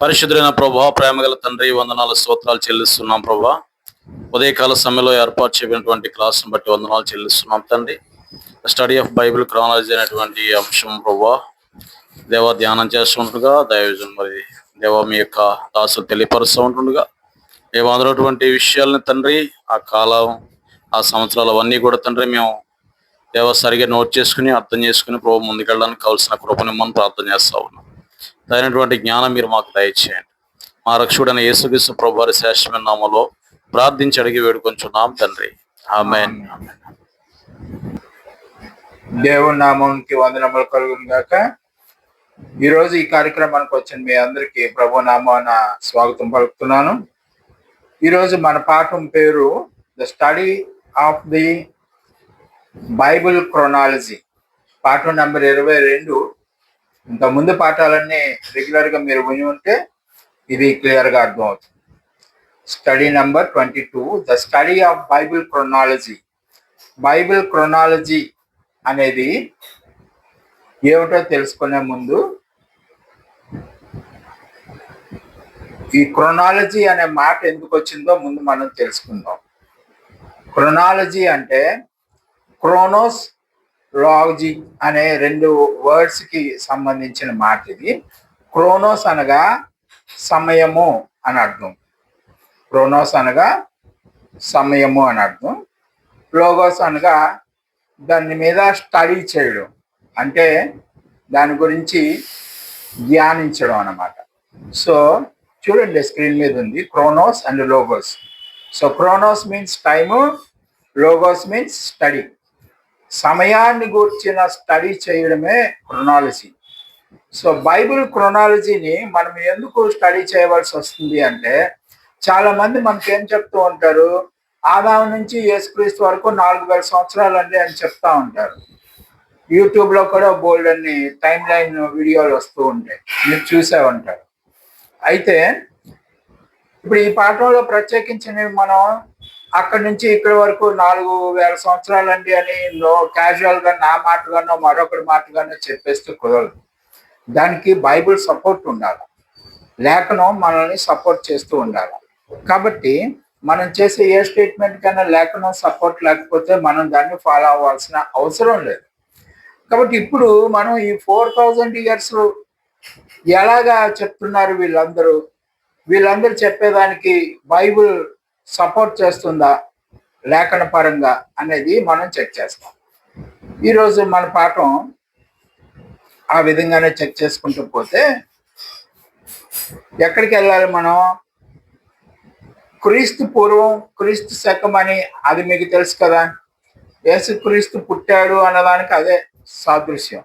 పరిశుద్ధులైన ప్రభా, ప్రేమగల తండ్రి, వందనాలు స్తోత్రాలు చెల్లిస్తున్నాం ప్రభా. ఉదయకాల సమయంలో ఏర్పాటు చేయబడినటువంటి క్లాసును బట్టి వందనాలు చెల్లిస్తున్నాం తండ్రి. స్టడీ ఆఫ్ బైబిల్ క్రానాలజీ అనేటువంటి అంశం ప్రభా దేవ ధ్యానం చేస్తుండగా దైవజన్ మరి దేవ మీ యొక్క దాసులు తెలియపరుస్తూ ఉంటుండగా దేవ అందులోటువంటి విషయాలని తండ్రి, ఆ కాలం ఆ సంవత్సరాలు అవన్నీ కూడా తండ్రి మేము దేవ సరిగా నోట్ చేసుకుని అర్థం చేసుకుని ప్రభు ముందుకెళ్ళడానికి కావాల్సిన కృపనిమ్మని ప్రార్థన చేస్తా ఉన్నాం. తగినటువంటి జ్ఞానం మీరు మాకు దయచేయండి. మా రక్షకుడైన యేసుక్రీస్తు ప్రభు వారి శ్రేష్టమైన నామములో ప్రార్థించి అడిగి వేడుకొంచున్నాం తండ్రి, ఆమేన్. దేవుని నామానికి వందనములు కలుగును గాక. ఈరోజు ఈ కార్యక్రమానికి వచ్చిన మీ అందరికీ ప్రభు నామాన స్వాగతం పలుకుతున్నాను. ఈరోజు మన పాఠం పేరు the study of the Bible chronology, పాఠం నెంబర్ 22. ఇంత ముందు పాఠాలన్నీ రెగ్యులర్గా మీరు విని ఉంటే ఇది క్లియర్గా అర్థమవుతుంది. Study number 22, the study of Bible chronology. Bible chronology అనేది ఏమిటో తెలుసుకునే ముందు ఈ క్రోనాలజీ అనే మాట ఎందుకు వచ్చిందో ముందు మనం తెలుసుకుందాం. క్రోనాలజీ అంటే క్రోనోస్, లాజీ అనే రెండు వర్డ్స్ కి సంబంధించిన మాట ఇది. క్రోనోస్ అనగా సమయము అని అర్థం. క్రోనోస్ అనగా సమయము అని అర్థం. లోగోస్ అనగా దాని మీద స్టడీ చేయడం, అంటే దాని గురించి ధ్యానించడం అన్నమాట. సో చూడండి, స్క్రీన్ మీద ఉంది Kronos and logos. So Kronos means time, logos means study. సమయాన్ని గూర్చిన స్టడీ చేయడమే క్రోనాలజీ. సో బైబిల్ క్రోనాలజీని మనం ఎందుకు స్టడీ చేయవలసి వస్తుంది అంటే, చాలా మంది మనకేం చెప్తూ ఉంటారు, ఆదాము నుంచి యేసుక్రీస్తు వరకు 4000 సంవత్సరాలు అండి అని చెప్తా ఉంటారు. యూట్యూబ్లో కూడా బోల్డ్ అన్ని టైం లైన్ వీడియోలు వస్తూ ఉంటాయి, మీరు చూసే ఉంటారు. అయితే ఇప్పుడు ఈ పాఠంలో ప్రత్యేకించి మనం అక్కడి నుంచి ఇక్కడి వరకు 4000 సంవత్సరాలు అండి అని క్యాజువల్గా నా మాటగానో మరొకటి మాటగానో చెప్పేస్తే కుదరదు. దానికి బైబిల్ సపోర్ట్ ఉండాలి, లేఖనం మనల్ని సపోర్ట్ చేస్తూ ఉండాలి. కాబట్టి మనం చేసే ఏ స్టేట్మెంట్ కన్నా లేఖనం సపోర్ట్ లేకపోతే మనం దాన్ని ఫాలో అవ్వాల్సిన అవసరం లేదు. కాబట్టి ఇప్పుడు మనం ఈ 4000 years ఎలాగా చెప్తున్నారు వీళ్ళందరూ చెప్పేదానికి బైబిల్ సపోర్ట్ చేస్తుందా లేఖన పరంగా అనేది మనం చెక్ చేస్తాం. ఈరోజు మన పాఠం ఆ విధంగానే చెక్ చేసుకుంటూ పోతే ఎక్కడికి వెళ్ళాలి మనం? క్రీస్తు పూర్వం, క్రీస్తు శకం అని అది మీకు తెలుసు కదా. యేసుక్రీస్తు పుట్టాడు అన్నదానికి అదే సాదృశ్యం.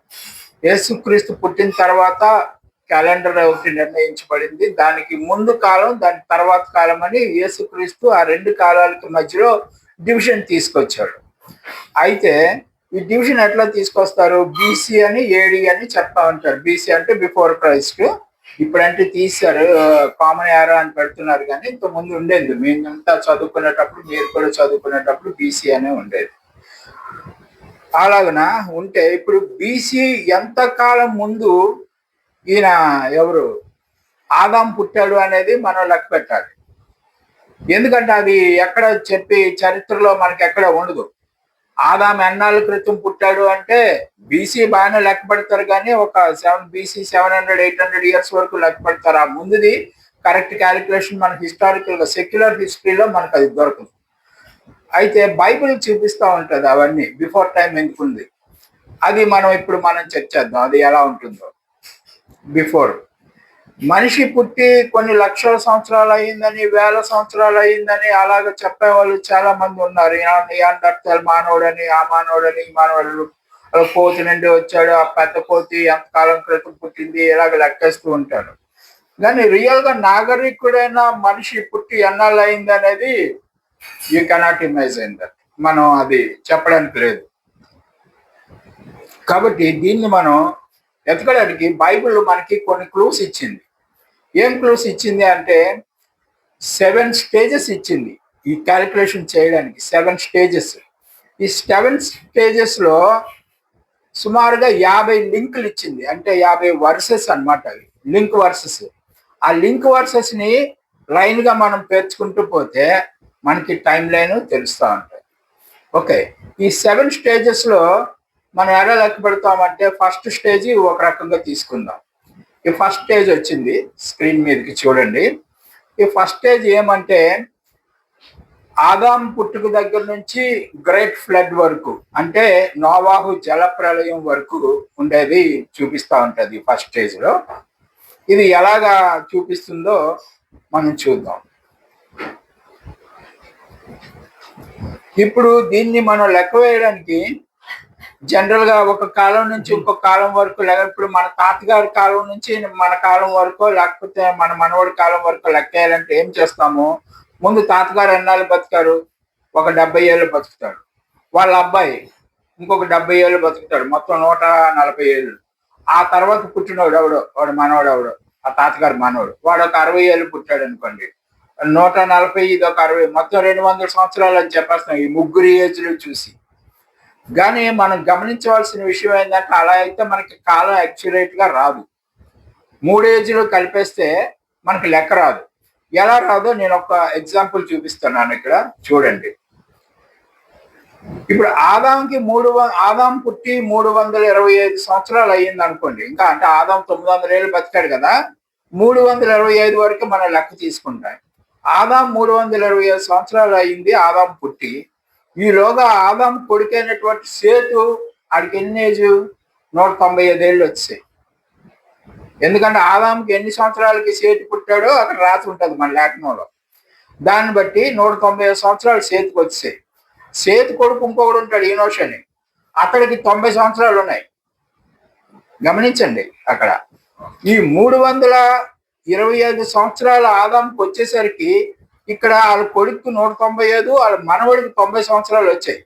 యేసుక్రీస్తు పుట్టిన తర్వాత క్యాలెండర్ ఒకటి నిర్ణయించబడింది. దానికి ముందు కాలం, దాని తర్వాత కాలం అని యేసుక్రీస్తు ఆ రెండు కాలాలకి మధ్యలో డివిజన్ తీసుకొచ్చాడు. అయితే ఈ డివిజన్ ఎట్లా తీసుకొస్తారు? బీసీ అని, ఏడి అని చెప్తా ఉంటారు. బీసీ అంటే బిఫోర్ క్రైస్ట్. ఇప్పుడంటే తీశారు, కామన్ ఎరా అని పెడుతున్నారు, కానీ ఇంతకుముందు ఉండేది. మేమంతా చదువుకునేటప్పుడు, మీరు కూడా చదువుకునేటప్పుడు బీసీ అనే ఉండేది. అలాగన ఉంటే ఇప్పుడు బీసీ ఎంతకాలం ముందు ఈయన ఎవరు ఆదాం పుట్టాడు అనేది మనం లెక్క పెట్టాలి. ఎందుకంటే అది ఎక్కడ చెప్పి చరిత్రలో మనకి ఎక్కడ ఉండదు. ఆదాం ఎన్నాళ్ళ క్రితం పుట్టాడు అంటే బీసీ బాగానే లెక్క పెడతారు, కానీ ఒక బీసీ 700-800 years వరకు లెక్క పెడతారు. ఆ ముందుది కరెక్ట్ క్యాలిక్యులేషన్ మన హిస్టారికల్గా సెక్యులర్ హిస్టరీలో మనకు అది దొరకదు. అయితే బైబిల్ చూపిస్తూ ఉంటుంది అవన్నీ బిఫోర్ టైం ఎందుకుంది. అది మనం చెక్ చేద్దాం అది ఎలా ఉంటుందో. బిఫోర్ మనిషి పుట్టి కొన్ని లక్షల సంవత్సరాలు అయ్యిందని, 1000 సంవత్సరాలు అయ్యిందని అలాగ చెప్పేవాళ్ళు చాలా మంది ఉన్నారు. నియాండర్తల్ మానవుడని, ఆ మానవుడని, ఈ మానవుడు కోతి నుండి వచ్చాడు, ఆ పెద్ద కోతి ఎంతకాలం క్రితం పుట్టింది, ఇలాగ లెక్కేస్తూ ఉంటారు. కానీ రియల్గా నాగరికుడైన మనిషి పుట్టి ఎన్నాళ్ళు అయింది అనేది యూ కెనాట్ ఇమాజిన్ దట్. మనం అది చెప్పడానికి లేదు. కాబట్టి దీన్ని మనం ఎతకడానికి బైబిల్ మనకి కొన్ని క్లూస్ ఇచ్చింది. ఏం క్లూస్ ఇచ్చింది అంటే 7 stages ఇచ్చింది ఈ క్యాలిక్యులేషన్ చేయడానికి. 7 stages. ఈ 7 stagesలో సుమారుగా 50 లింకులు ఇచ్చింది, అంటే 50 వర్సెస్ అన్నమాట. అవి లింక్ వర్సెస్. ఆ లింక్ వర్సెస్ ని లైన్ గా మనం పేర్చుకుంటూ పోతే మనకి టైం లైన్ తెలుస్తూ ఉంటుంది. ఓకే, ఈ 7 స్టేజెస్ లో మనం ఎలా లెక్క పెడతామంటే ఫస్ట్ స్టేజ్ ఒక రకంగా తీసుకుందాం. ఈ ఫస్ట్ స్టేజ్ వచ్చింది స్క్రీన్ మీదకి చూడండి. ఈ ఫస్ట్ స్టేజ్ ఏమంటే ఆదాం పుట్టుక దగ్గర నుంచి గ్రేట్ ఫ్లడ్ వరకు, అంటే నోవాహు జల ప్రళయం వరకు ఉండేది చూపిస్తా ఉంటది ఫస్ట్ స్టేజ్ లో. ఇది ఎలాగా చూపిస్తుందో మనం చూద్దాం. ఇప్పుడు దీన్ని మనం లెక్క వేయడానికి జనరల్ గా ఒక కాలం నుంచి ఇంకొక కాలం వరకు, ఇప్పుడు మన తాతగారి కాలం నుంచి మన కాలం వరకు, లేకపోతే మన మనవడి కాలం వరకు లెక్క వేయాలంటే ఏం చేస్తాము? ముందు తాతగారు ఎన్నాళ్ళు బతికారు? ఒక 70 ఏళ్ళు బతుకుతాడు. వాళ్ళ అబ్బాయి ఇంకొక 70 ఏళ్ళు బతుకుతాడు, మొత్తం 140 ఏళ్ళు. ఆ తర్వాత పుట్టినోడు ఎవడో, వాడు మనవడు ఎవడో, ఆ తాతగారు మనవడు, వాడు ఒక 60 ఏళ్ళు పుట్టాడు అనుకోండి. 140 ఇది ఒక 60, మొత్తం 200 సంవత్సరాలు అని చెప్పేస్తాం ఈ ముగ్గురు ఏజ్లు చూసి. కానీ మనం గమనించవలసిన విషయం ఏంటంటే అలా అయితే మనకి కాలం యాక్యురేట్ గా రాదు. 3 ఏజ్లు కలిపేస్తే మనకి లెక్క రాదు. ఎలా రాదో నేను ఒక ఎగ్జాంపుల్ చూపిస్తున్నాను ఇక్కడ చూడండి. ఇప్పుడు ఆదాం పుట్టి 325 సంవత్సరాలు అయ్యింది అనుకోండి. ఇంకా అంటే ఆదాం 900 ఏళ్ళు బతికాడు కదా, 325 వరకు మనం లెక్క తీసుకుంటాం. ఆదాం 325 సంవత్సరాలు అయ్యింది ఆదాం పుట్టి. ఈలోగా ఆదాం కొడుకైనటువంటి సేతు, ఆడికి ఎన్ని ఏజ్? 195 ఏళ్ళు వచ్చాయి. ఎందుకంటే ఆదాంకి ఎన్ని సంవత్సరాలకి సేతు పుట్టాడో అక్కడ రాసి ఉంటుంది మన లేఖనంలో. దాన్ని బట్టి 195 సంవత్సరాలు సేతుకు వచ్చాయి. సేతు కొడుకు ఇంకొకడు ఉంటాడు ఈనోష్ అని, అక్కడికి 90 సంవత్సరాలు ఉన్నాయి. గమనించండి, అక్కడ ఈ 325 సంవత్సరాల ఆదాంకి వచ్చేసరికి ఇక్కడ వాళ్ళ కొడుకు 195, వాళ్ళ మనవడికి 90 సంవత్సరాలు వచ్చాయి.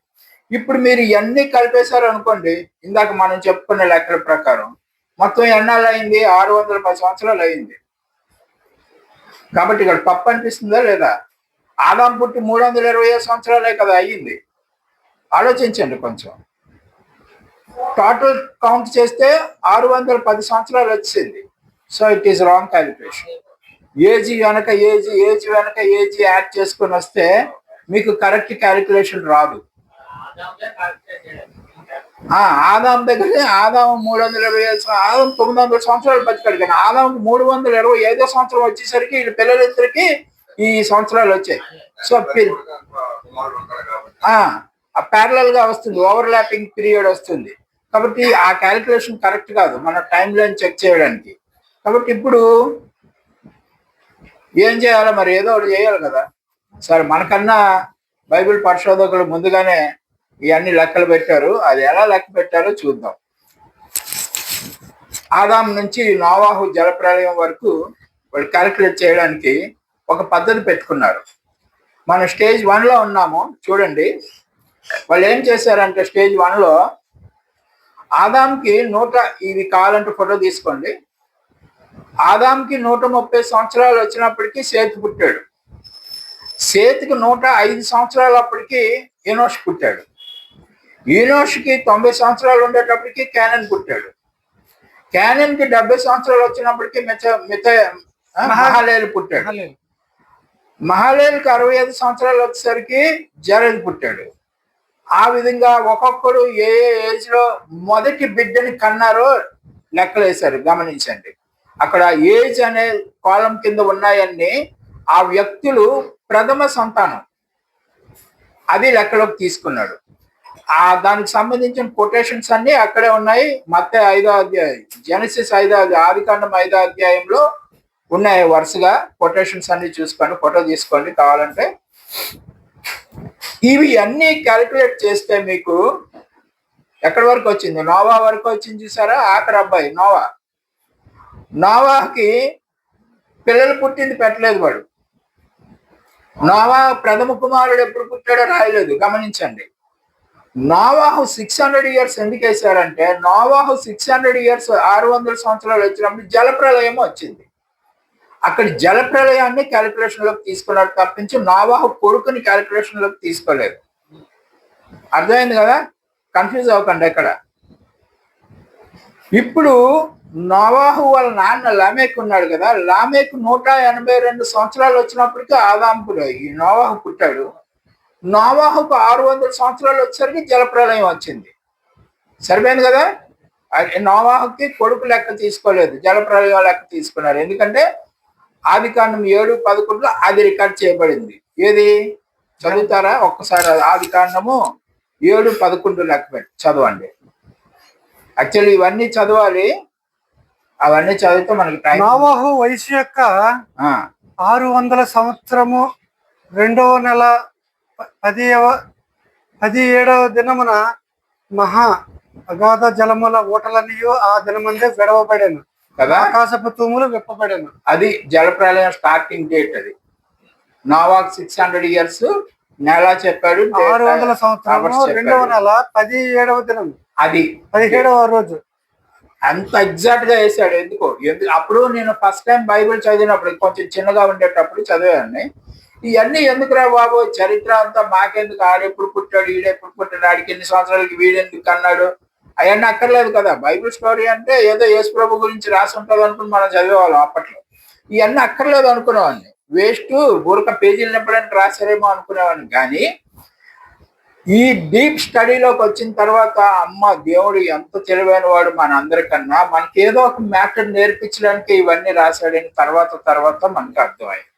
ఇప్పుడు మీరు ఇవన్నీ కలిపేశారు అనుకోండి, ఇందాక మనం చెప్పుకున్న లెక్కల ప్రకారం మొత్తం ఎన్నాళ్ళు అయింది? 610 సంవత్సరాలు అయింది. కాబట్టి ఇక్కడ తప్పు అనిపిస్తుందా లేదా? ఆదాం పుట్టి 325 సంవత్సరాలే కదా అయ్యింది. ఆలోచించండి కొంచెం. టోటల్ కౌంట్ చేస్తే 610 సంవత్సరాలు వచ్చింది. So it is wrong calculation. Age వెనక ఏజ్ యాడ్ చేసుకొని వస్తే మీకు కరెక్ట్ క్యాలిక్యులేషన్ రాదు. ఆదాం దగ్గర ఆదాం 325, ఆదాం 900 సంవత్సరాలు బతికాడు, కానీ ఆదాం 325 సంవత్సరం వచ్చేసరికి వీళ్ళ పిల్లలిద్దరికి ఈ సంవత్సరాలు వచ్చాయి. సో ప్యారలల్ గా వస్తుంది, ఓవర్లాపింగ్ పీరియడ్ వస్తుంది. కాబట్టి ఆ క్యాలిక్యులేషన్ కరెక్ట్ కాదు మన టైం లైన్ చెక్ చేయడానికి. కాబట్టి ఇప్పుడు ఏం చేయాలో మరి, ఏదో ఒకటి చేయాలి కదా. సరే, మనకన్నా బైబిల్ పరిశోధకులు ముందుగానే ఇవన్నీ లెక్కలు పెట్టారు. అది ఎలా లెక్క పెట్టారో చూద్దాం. ఆదాం నుంచి నోవాహు జలప్రలయం వరకు వాళ్ళు క్యాలిక్యులేట్ చేయడానికి ఒక పద్ధతి పెట్టుకున్నారు. మనం స్టేజ్ 1లో ఉన్నాము చూడండి. వాళ్ళు ఏం చేశారంటే స్టేజ్ 1లో ఆదాంకి ఇది కావాలంటే ఫోటో తీసుకోండి. ఆదాంకి 130 సంవత్సరాలు వచ్చినప్పటికీ సేతు పుట్టాడు. సేతుకి 105 సంవత్సరాలు అప్పటికి ఈనోష్ పుట్టాడు. ఈనోష్కి 90 సంవత్సరాలు ఉండేటప్పటికి క్యానన్ పుట్టాడు. క్యానన్కి 70 సంవత్సరాలు వచ్చినప్పటికీ మహాలేలు పుట్టాడు. మహాలేలుకి 65 సంవత్సరాలు వచ్చేసరికి జరద్ పుట్టాడు. ఆ విధంగా ఒక్కొక్కడు ఏ ఏజ్ లో మొదటి బిడ్డని కన్నారో లెక్కలు వేశారు. గమనించండి, అక్కడ ఏజ్ అనే కాలం కింద ఉన్నాయన్నీ ఆ వ్యక్తులు ప్రథమ సంతానం, అది లెక్కలోకి తీసుకున్నాడు. దానికి సంబంధించిన కొటేషన్స్ అన్ని అక్కడే ఉన్నాయి. మత్తయి 5వ అధ్యాయం, జెనసిస్ 5వ ఆదికాండం 5వ అధ్యాయంలో ఉన్నాయి. వరుసగా కొటేషన్స్ అన్ని చూసుకోండి, ఫోటో తీసుకోండి కావాలంటే. ఇవి అన్ని క్యాలిక్యులేట్ చేస్తే మీకు ఎక్కడి వరకు వచ్చింది? నోవా వరకు వచ్చింది చూసారా? ఆఖరి అబ్బాయి నోవాకి పిల్లలు పుట్టింది పెట్టలేదు వాడు. నోవా ప్రథమ కుమారుడు ఎప్పుడు పుట్టాడో రాయలేదు. గమనించండి, నోవాహు 600 ఇయర్స్ ఎందుకు వేశారంటే నోవాహు 600 ఇయర్స్ 600 సంవత్సరాలు వచ్చినప్పుడు జలప్రలయం వచ్చింది. అక్కడ జలప్రలయాన్ని క్యాలిక్యులేషన్ లోకి తీసుకున్నారు తప్పించి నోవాహు కొడుకుని క్యాలిక్యులేషన్ లోకి తీసుకోలేదు. అర్థమైంది కదా? కన్ఫ్యూజ్ అవ్వకండి ఎక్కడ. ఇప్పుడు నోవాహు వాళ్ళ నాన్న లామేకు ఉన్నాడు కదా, లామేకు 182 సంవత్సరాలు వచ్చినప్పటికీ ఆదాంపుడు ఈ నోవాహు పుట్టాడు. నోవాహుకు 600 సంవత్సరాలు వచ్చేసరికి జలప్రలయం వచ్చింది. సరిపోయింది కదా. నోవాహుకి కొడుకు లెక్క తీసుకోలేదు, జలప్రలయం లెక్క తీసుకున్నారు. ఎందుకంటే ఆదికాండం 7:11 అది రికార్డ్ చేయబడింది. ఏది చదువుతారా ఒక్కసారి? ఆదికాండము 7:11 లెక్క పెట్టి చదవండి. యాక్చువల్లీ ఇవన్నీ చదవాలి, అవన్నీ చదివితే మనకి టైం. నోవాహు వయసు యొక్క 600 సంవత్సరము 2వ నెల 17వ దినమున మహా అగాధ జలముల ఊటలన్నీ ఆ దినమందే విడవబడాను కదా, ఆకాశపు తూములు విప్పబడాను. అది జలప్రలయం స్టార్టింగ్ డేట్. అది నోవాహు 600 years నెల చెప్పాడు, 600 సంవత్సరము 2వ నెల 17వ దినం, అది 17వ రోజు. అంత ఎగ్జాక్ట్ గా వేసాడు. ఎందుకు అప్పుడు నేను ఫస్ట్ టైం బైబిల్ చదివినప్పుడు కొంచెం చిన్నగా ఉండేటప్పుడు చదివాన్ని. ఇవన్నీ ఎందుకురా బాబు, చరిత్ర అంతా మాకెందుకు, ఆడెప్పుడు పుట్టాడు, ఈడెప్పుడు పుట్టాడు, ఆడికి ఎన్ని సంవత్సరాలకి వీడెందుకు అన్నాడు, అవన్నీ అక్కర్లేదు కదా. బైబిల్ స్టోరీ అంటే ఏదో యేసు ప్రభు గురించి రాసి ఉంటుంది అనుకుని మనం చదివేవాళ్ళం అప్పట్లో. ఇవన్నీ అక్కర్లేదు అనుకునేవాడిని, వేస్ట్ ఊరక పేజీలు నింపడానికి రాశారేమో అనుకునేవాడిని. కానీ ఈ డీప్ స్టడీలోకి వచ్చిన తర్వాత అమ్మ దేవుడు ఎంత తెలివైన వాడు మన అందరికన్నా, మనకి ఏదో ఒక మ్యాటర్ నేర్పించడానికి ఇవన్నీ రాశాడని తర్వాత మనకు అర్థమైంది.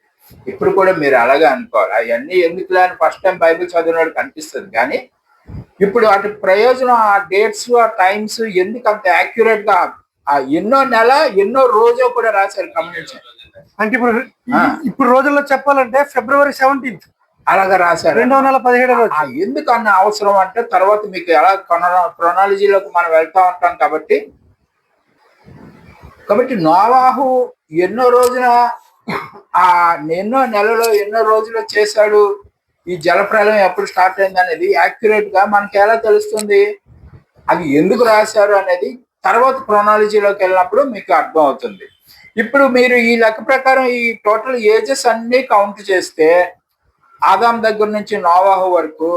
ఇప్పుడు కూడా మీరు అలాగే అనుకోవాలి. అవన్నీ ఎందుకులే అని ఫస్ట్ టైం బైబిల్ చదివినవాడు కనిపిస్తుంది. కానీ ఇప్పుడు వాటి ప్రయోజనం, ఆ డేట్స్, ఆ టైమ్స్ ఎందుకు అంత యాక్యురేట్ గా ఎన్నో నెల ఎన్నో రోజు కూడా రాశారు. గమనించారు అంటే ఇప్పుడు రోజుల్లో చెప్పాలంటే February 17th అలాగా రాశారు, 2వ నెల 17వ రోజు. ఎందుకు అన్న అవసరం అంటే తర్వాత మీకు ఎలా క్రొనాలజీలోకి మనం వెళ్తా ఉంటాం కాబట్టి నోవాహు ఎన్నో రోజున ఎన్నో నెలలో ఎన్నో రోజులు చేశాడు, ఈ జలప్రలయం ఎప్పుడు స్టార్ట్ అయింది అనేది యాక్యురేట్ గా మనకి ఎలా తెలుస్తుంది, అది ఎందుకు రాశారు అనేది తర్వాత క్రొనాలజీలోకి వెళ్ళినప్పుడు మీకు అర్థం అవుతుంది. ఇప్పుడు మీరు ఈ లెక్క ప్రకారం ఈ టోటల్ ఏజెస్ అన్ని కౌంట్ చేస్తే ఆదాం దగ్గర నుంచి నోవాహు వరకు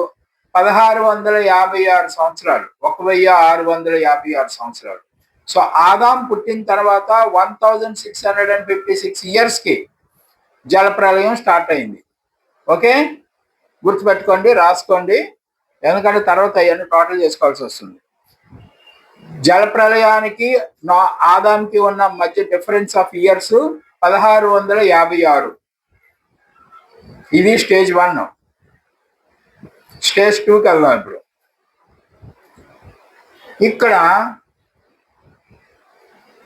1656 సంవత్సరాలు, 1656 సంవత్సరాలు. సో ఆదాం పుట్టిన తర్వాత 1656 years కి జలప్రలయం స్టార్ట్ అయింది. ఓకే, గుర్తుపెట్టుకోండి, రాసుకోండి, ఎందుకంటే తర్వాత అవన్నీ టోటల్ చేసుకోవాల్సి వస్తుంది. జలప్రలయానికి ఆదాంకి ఉన్న మధ్య డిఫరెన్స్ ఆఫ్ ఇయర్స్ 1656. ఇది స్టేజ్ 1. స్టేజ్ 2కి వెళ్దాం. ఇప్పుడు ఇక్కడ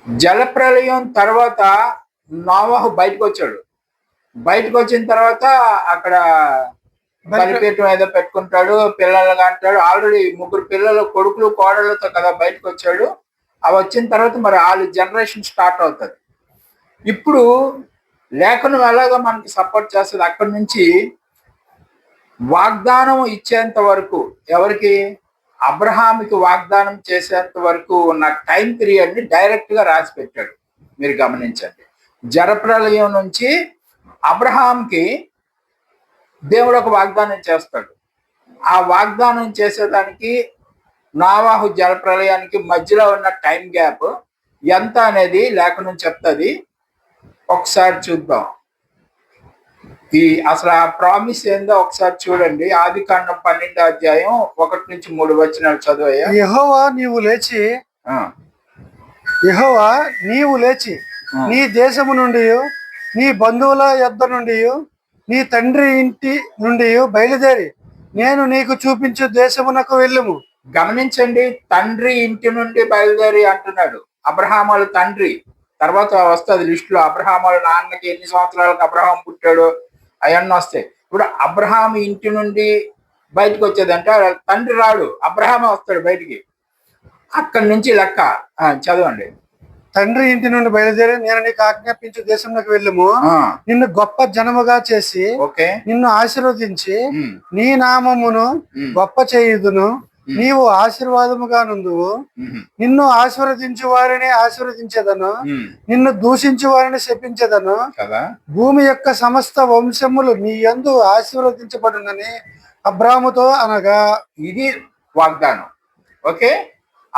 జలప్రలయం తర్వాత నోవాహు బయటకు వచ్చాడు. బయటకు వచ్చిన తర్వాత అక్కడ బలిపీఠం ఏదో పెట్టుకుంటాడు, పిల్లలుగా అంటాడు. ఆల్రెడీ 3 పిల్లలు, కొడుకులు కోడళ్ళతో కదా బయటకు వచ్చాడు. అవి వచ్చిన తర్వాత మరి వాళ్ళ జనరేషన్ స్టార్ట్ అవుతుంది. ఇప్పుడు లేఖనం ఎలాగో మనకి సపోర్ట్ చేస్తుంది, అక్కడి నుంచి వాగ్దానం ఇచ్చేంత వరకు, ఎవరికి, అబ్రహాముకి వాగ్దానం చేసేంత వరకు ఉన్న టైం పీరియడ్ ని డైరెక్ట్ గా రాసి పెట్టాడు. మీరు గమనించండి, జలప్రలయం నుంచి అబ్రహాంకి దేవుడు ఒక వాగ్దానం చేస్తాడు. ఆ వాగ్దానం చేసేదానికి నోవాహు జలప్రలయానికి మధ్యలో ఉన్న టైం గ్యాప్ ఎంత అనేది లేఖనం చెప్తుంది. ఒకసారి చూద్దాం. అసలు ఆ ప్రామిస్ ఏందో ఒకసారి చూడండి. ఆదికాండం 12వ అధ్యాయం 1-3 వచనాలు చదివయ్యా. యెహోవా నీవు లేచి నీ దేశము నుండి, నీ బంధువుల యొద్ద నుండి, నీ తండ్రి ఇంటి నుండి బయలుదేరి నేను నీకు చూపించు దేశమునకు వెళ్ళుము. గమనించండి, తండ్రి ఇంటి నుండి బయలుదేరి అంటున్నాడు. అబ్రహాముల తండ్రి తర్వాత వస్తుంది లిస్ట్ లో. అబ్రహాముల నాన్నకి ఎన్ని సంవత్సరాలకు అబ్రహాం పుట్టాడు అవన్నీ వస్తాయి. ఇప్పుడు అబ్రహాం ఇంటి నుండి బయటకు వచ్చేదంటే తండ్రి రాడు, అబ్రహామే వస్తాడు బయటికి. అక్కడి నుంచి లెక్క చదవండి. తండ్రి ఇంటి నుండి బయలుదేరి నేను నీకు ఆజ్ఞాపించు దేశంలోకి వెళ్ళుము. నిన్ను గొప్ప జనముగా చేసి నిన్ను ఆశీర్వదించి నీ నామమును గొప్ప చేయుదును. నీవు ఆశీర్వాదముగా నుందువు. నిన్ను ఆశీర్వదించు వారిని ఆశీర్వదించేదను, నిన్ను దూషించు వారిని శపించేదను. భూమి యొక్క సమస్త వంశములు నీ యందు ఆశీర్వదించబడునని అబ్రాముతో అనగా. ఇది వాగ్దానం. ఓకే,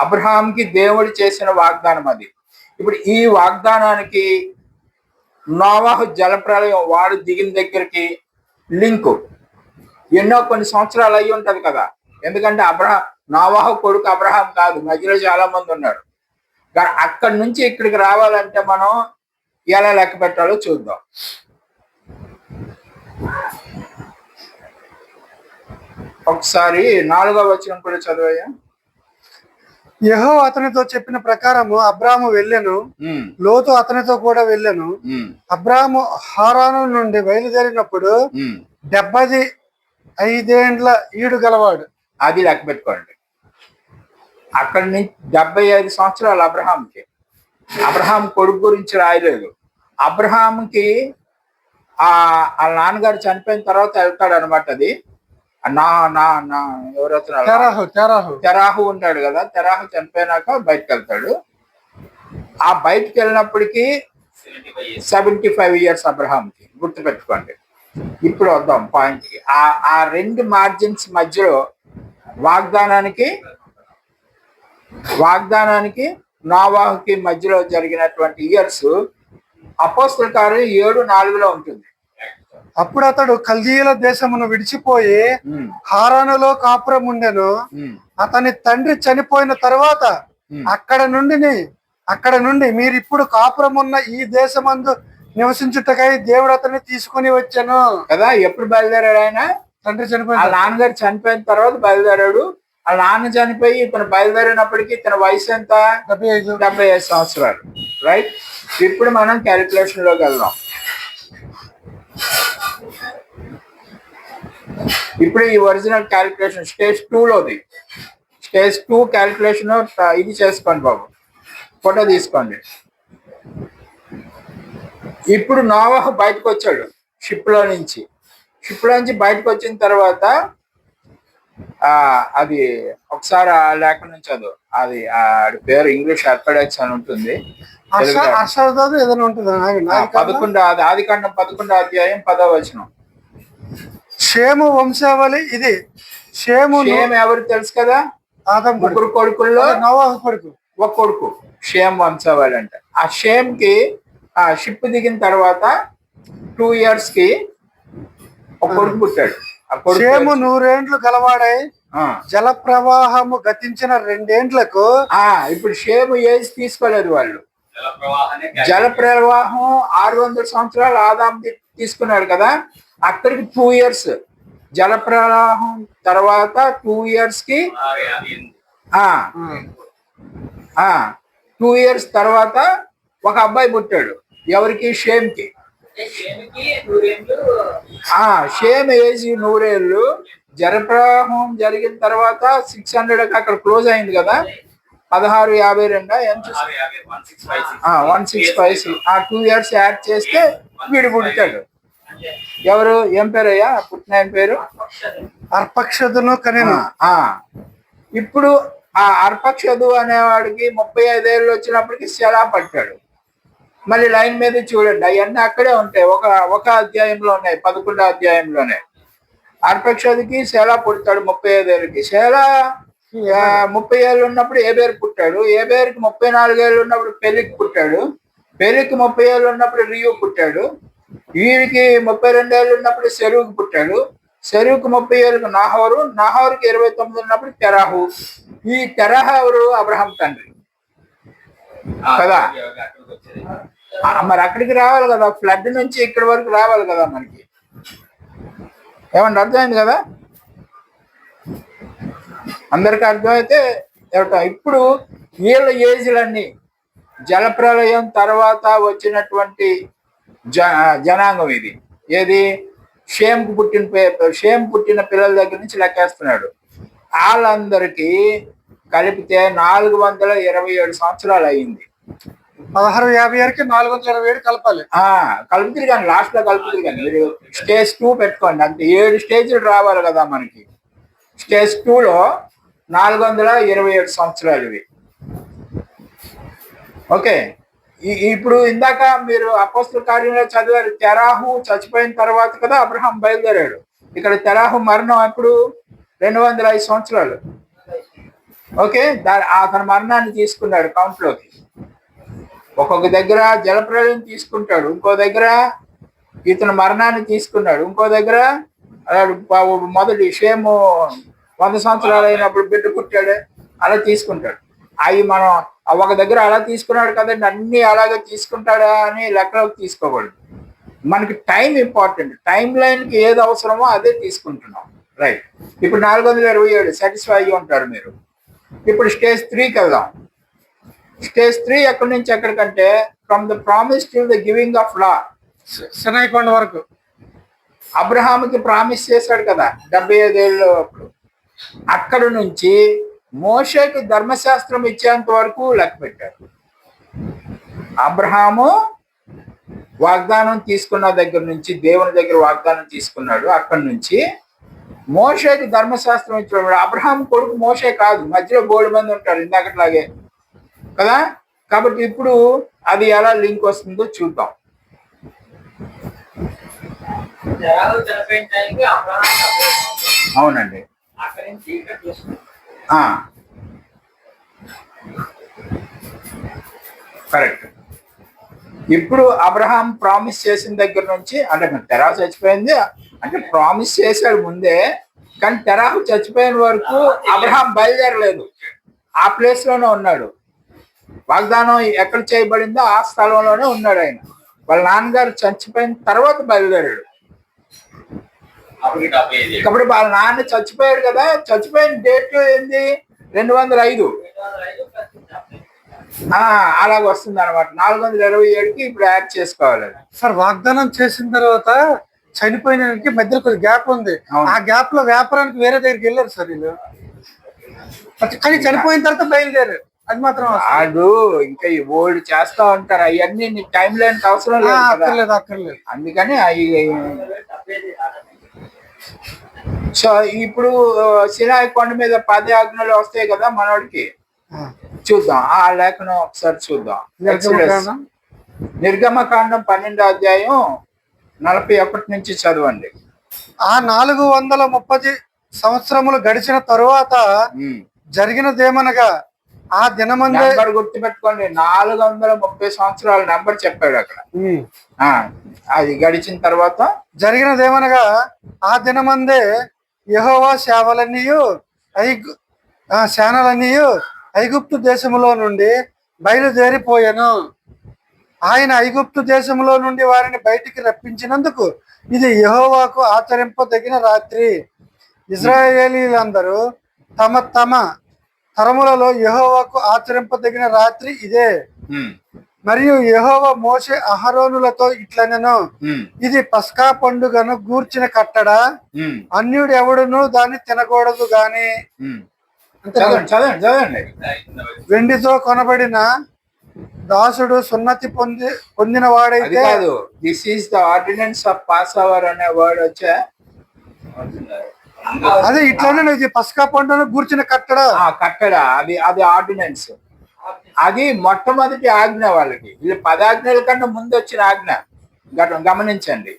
అబ్రహాంకి దేవుడు చేసిన వాగ్దానం అది. ఇప్పుడు ఈ వాగ్దానానికి నోవాహు జలప్రలయం వాడు దిగిన దగ్గరికి లింకు కొన్ని సంవత్సరాలు అయ్యి ఉంటది కదా. ఎందుకంటే నోవాహు కొడుకు అబ్రహాం కాదు, మధ్యలో చాలా మంది ఉన్నారు. అక్కడి నుంచి ఇక్కడికి రావాలంటే మనం ఎలా లెక్క పెట్టాలో చూద్దాం. ఒకసారి 4వ వచనం కూడా చదివయ్యా. యెహోవా అతనితో చెప్పిన ప్రకారము అబ్రాము వెళ్ళెను, లోతు అతనితో కూడా వెళ్ళెను. అబ్రాము హారాను నుండి బయలుదేరినప్పుడు 75 ఈడు గలవాడు. అది లెక్క పెట్టుకోండి. అక్కడి నుంచి 75 సంవత్సరాలు అబ్రహాంకి. అబ్రహాం కొడుకు గురించి రాయలేదు. అబ్రహాంకి వాళ్ళ నాన్నగారు చనిపోయిన తర్వాత వెళ్తాడు అనమాట. అది తెరాహు ఉంటాడు కదా, తెరాహు చనిపోయినాక బయటకు వెళ్తాడు. ఆ బయటకు వెళ్ళినప్పటికీ 75 ఇయర్స్ అబ్రహాంకి. గుర్తుపెట్టుకోండి. ఇప్పుడు వద్దాం పాయింట్కి. ఆ రెండు మార్జిన్స్ మధ్యలో వాగ్దానానికి నోవాహుకి మధ్యలో జరిగినటువంటి ఇయర్స్ అపోస్తల కార్యం 7:4 ఉంటుంది. అప్పుడు అతడు కల్దీయుల దేశమును విడిచిపోయి హారానులో కాపురం ఉండెను. అతని తండ్రి చనిపోయిన తర్వాత అక్కడ నుండి మీరు ఇప్పుడు కాపురం ఉన్న ఈ దేశమందు నివసించుటకై దేవుడు అతన్ని తీసుకుని వచ్చాను కదా. ఎప్పుడు బయలుదేరాడు ఆయన? తండ్రి చనిపోయిన వాళ్ళ నాన్నగారు చనిపోయిన తర్వాత బయలుదేరాడు. వాళ్ళ నాన్న చనిపోయి ఇతను బయలుదేరినప్పటికీ ఇతని వయసు ఎంత? 75 సంవత్సరాలు. రైట్. ఇప్పుడు మనం క్యాలిక్యులేషన్ లోకి వెళ్దాం. ఇప్పుడు ఈ ఒరిజినల్ క్యాలిక్యులేషన్ స్టేజ్ 2లోది. స్టేజ్ 2 క్యాలిక్యులేషన్ ఇది చేసుకోండి బాబు, ఫోటో తీసుకోండి. ఇప్పుడు నోవాహు బయటకు వచ్చాడు షిప్ లో నుంచి బయటకు వచ్చిన తర్వాత అది ఒకసారి ఆ లేఖ నుంచి అది ఆడి పేరు ఇంగ్లీష్ ఆర్థోడాక్స్ అని ఉంటుంది. 11 ఆదికాండం 11వ అధ్యాయం 10వ వచనం. షేము వంశావళి ఇది. షేము ఎవరు తెలుసు కదా? ముగ్గురు కొడుకుల్లో నోవాహు కొడుకు, ఒక కొడుకు షేమ్ వంశావళి అంటే. ఆ షేమ్ కి షిప్ దిగిన తర్వాత 2 years కి ఒక కొడుకు పుట్టాడు. షేము 100 ఏండ్లు గలవాడై జల ప్రవాహము గతించిన 2 ఏండ్లకు. ఇప్పుడు షేము ఏజ్ తీసుకోలేదు వాళ్ళు. జల ప్రవాహం 600 సంవత్సరాలు ఆదాం తీసుకున్నాడు కదా. అక్కడికి 2 years జల ప్రవాహం తర్వాత 2 years కి 2 years తర్వాత ఒక అబ్బాయి పుట్టాడు. ఎవరికి? షేమ్కి. షేమ్ ఏజ్ 100 ఏళ్ళు. జలప్రవాహం జరిగిన తర్వాత 600 అక్కడ క్లోజ్ అయింది కదా. 1652 165. 2 years యాడ్ చేస్తే వీడు పుట్టాడు. ఎవరు? ఏం పేరయ్యా పుట్టిన ఆయన పేరు? అర్పక్షదును కనెను. ఇప్పుడు ఆ అర్పక్షదు అనేవాడికి 35 ఏళ్ళు వచ్చినప్పటికి శలా పట్టాడు. మళ్ళీ లైన్ మీద చూడండి, అవన్నీ అక్కడే ఉంటాయి. ఒక అధ్యాయంలో ఉన్నాయి, 11వ అధ్యాయంలోనే. అర్పక్షదుకి శలా పుడతాడు 35 ఏళ్ళకి. శలా 30 ఏళ్ళు ఉన్నప్పుడు ఏబేరు పుట్టాడు. ఏబేరుకి 34 ఏళ్ళు ఉన్నప్పుడు పెలికి పుట్టాడు. పెలికి 30 ఏళ్ళు ఉన్నప్పుడు రియు పుట్టాడు. వీరికి 32 ఏళ్ళు ఉన్నప్పుడు సెరువుకి పుట్టాడు. సెరువుకి 30 ఏళ్ళకి నాహోరుకి 29 ఉన్నప్పుడు తెరాహు. ఈ తెరాహు ఎవరు? అబ్రహాం తండ్రి కదా. మరి అక్కడికి రావాలి కదా, ఫ్లడ్ నుంచి ఇక్కడి వరకు రావాలి కదా మనకి. ఏమన్నా అర్థమైంది కదా? అందరికి అర్థమైతే ఇప్పుడు వీళ్ళ ఏజ్లన్నీ జలప్రలయం తర్వాత వచ్చినటువంటి జనాంగం ఇది. ఏది? షేమ్ పుట్టిన పిల్లల దగ్గర నుంచి లెక్కేస్తున్నాడు. వాళ్ళందరికీ కలిపితే 427 సంవత్సరాలు అయింది. 1650 427 కలపాలి. కలుపుతుంది కానీ లాస్ట్ లో కలుపుతుంది కానీ మీరు స్టేజ్ 2 పెట్టుకోండి. అంతే 7 స్టేజ్లు రావాలి కదా మనకి. స్టేజ్ 2లో 427 సంవత్సరాలు ఇవి. ఓకే. ఇప్పుడు ఇందాక మీరు అపోస్తల కార్యంలో చదివారు, తెరాహు చచ్చిపోయిన తర్వాత కదా అబ్రహాం బయలుదేరాడు. ఇక్కడ తెరాహు మరణం ఎప్పుడు? 205 సంవత్సరాలు. ఓకే, అతని మరణాన్ని తీసుకున్నాడు కౌంట్ లోకి. ఒక్కొక్క దగ్గర జలప్రలయం తీసుకుంటాడు, ఇంకో దగ్గర ఇతని మరణాన్ని తీసుకున్నాడు, ఇంకో దగ్గర మొదటి షేము 100 సంవత్సరాలు అయినప్పుడు బిడ్డ పుట్టాడు, అలా తీసుకుంటాడు. అవి మనం ఒక దగ్గర అలా తీసుకున్నాడు కదండి, అన్ని అలాగే తీసుకుంటాడా అని లెక్కలోకి తీసుకోకూడదు. మనకి టైం ఇంపార్టెంట్, టైం లైన్కి ఏది అవసరమో అదే తీసుకుంటున్నాం. రైట్, ఇప్పుడు 427 సాటిస్ఫై అయ్యి ఉంటారు మీరు. ఇప్పుడు స్టేజ్ 3కి వెళ్దాం. స్టేజ్ 3 ఎక్కడి నుంచి ఎక్కడికంటే from the promise to the giving of law, Sinai కొండ వరకు. అబ్రహాముకి ప్రామిస్ చేశాడు కదా 75 ఏళ్ళు అప్పుడు. అక్కడ నుంచి మోషేకి ధర్మశాస్త్రం ఇచ్చేంత వరకు లెక్క పెట్టారు. అబ్రహాము వాగ్దానం తీసుకున్న దగ్గర నుంచి, దేవుని దగ్గర వాగ్దానం తీసుకున్నాడు, అక్కడి నుంచి మోషేకి ధర్మశాస్త్రం ఇచ్చాడు. అబ్రహాం కొడుకు మోషే కాదు, మధ్యలో 3 మంది ఉంటారు ఇందాకట్లాగే కదా. కాబట్టి ఇప్పుడు అది ఎలా లింక్ వస్తుందో చూద్దాం. అవునండి, కరెక్ట్. ఇప్పుడు అబ్రహాం ప్రామిస్ చేసిన దగ్గర నుంచి, అంటే తెరాహు చచ్చిపోయింది అంటే ప్రామిస్ చేశాడు ముందే, కానీ తెరాహు చచ్చిపోయిన వరకు అబ్రహాం బయలుదేరలేదు, ఆ ప్లేస్ లోనే ఉన్నాడు. వాగ్దానం ఎక్కడ చేయబడిందో ఆ స్థలంలోనే ఉన్నాడు ఆయన. వాళ్ళ నాన్నగారు చచ్చిపోయిన తర్వాత బయలుదేరాడు. కాబట్టి వాళ్ళ నాన్న చచ్చిపోయాడు కదా, చచ్చిపోయిన డేట్ ఏంది 205, అలాగ వస్తుంది అనమాట. 427కి ఇప్పుడు యాడ్ చేసుకోవాలి. సార్ వాగ్దానం చేసిన తర్వాత చనిపోయిన మధ్యలో కొద్ది గ్యాప్ ఉంది, ఆ గ్యాప్ లో వ్యాపారానికి వేరే దగ్గరికి వెళ్ళారు సార్ వీళ్ళు, కానీ చనిపోయిన తర్వాత బయలుదేరారు. అది మాత్రం వాడు ఇంకా ఈ ఓల్డ్ చేస్తా ఉంటారు, అవన్నీ టైం లైన్ అవసరం లేదు, అక్కర్లేదు. అందుకని అవి. సో ఇప్పుడు సినాయి కొండ మీద 10 ఆజ్ఞలు వస్తాయి కదా మనోడికి, చూద్దాం ఆ లేఖనం ఒకసారి చూద్దాం. నిర్గమకాండం 12వ అధ్యాయం 41 నుంచి చదవండి. ఆ 430 సంవత్సరములు గడిచిన తరువాత జరిగినదేమనగా, ఆ దినమందే, గుర్తుపెట్టుకోండి 430 సంవత్సరాల నెంబర్ చెప్పాడు అక్కడ. అది గడిచిన తర్వాత జరిగినదేమనగా, ఆ దినమందే యెహోవా సేనలన్నీ ఐగుప్తు దేశములో నుండి బయలుదేరిపోయాను. ఆయన ఐగుప్తు దేశంలో నుండి వారిని బయటికి రప్పించినందుకు ఇది యెహోవాకు ఆచరింపదగిన రాత్రి. ఇశ్రాయేలీలందరూ తమ తమ తరములలో యెహోవాకు ఆచరింపదగిన రాత్రి ఇదే. మరియు యెహోవా మోషే అహరోనులతో ఇట్లనెను, ఇది పస్కా పండుగను గూర్చిన కట్టడ, అన్యుడు ఎవడును దాన్ని తినకూడదు గాని వెండితో కొనబడిన దాసుడు సున్నతి పొందిన వాడైతే. This is the ordinance of Passover అనే వర్డ్ వచ్చా, అదే ఇట్లానే ఇది పస్కా పండుగను గూర్చిన కట్టడ. అది ఆర్డినెన్స్, అది మొట్టమొదటి ఆజ్ఞ వాళ్ళకి. ఇది 10 ఆజ్ఞల కన్నా ముందు వచ్చిన ఆజ్ఞ, గమనించండి.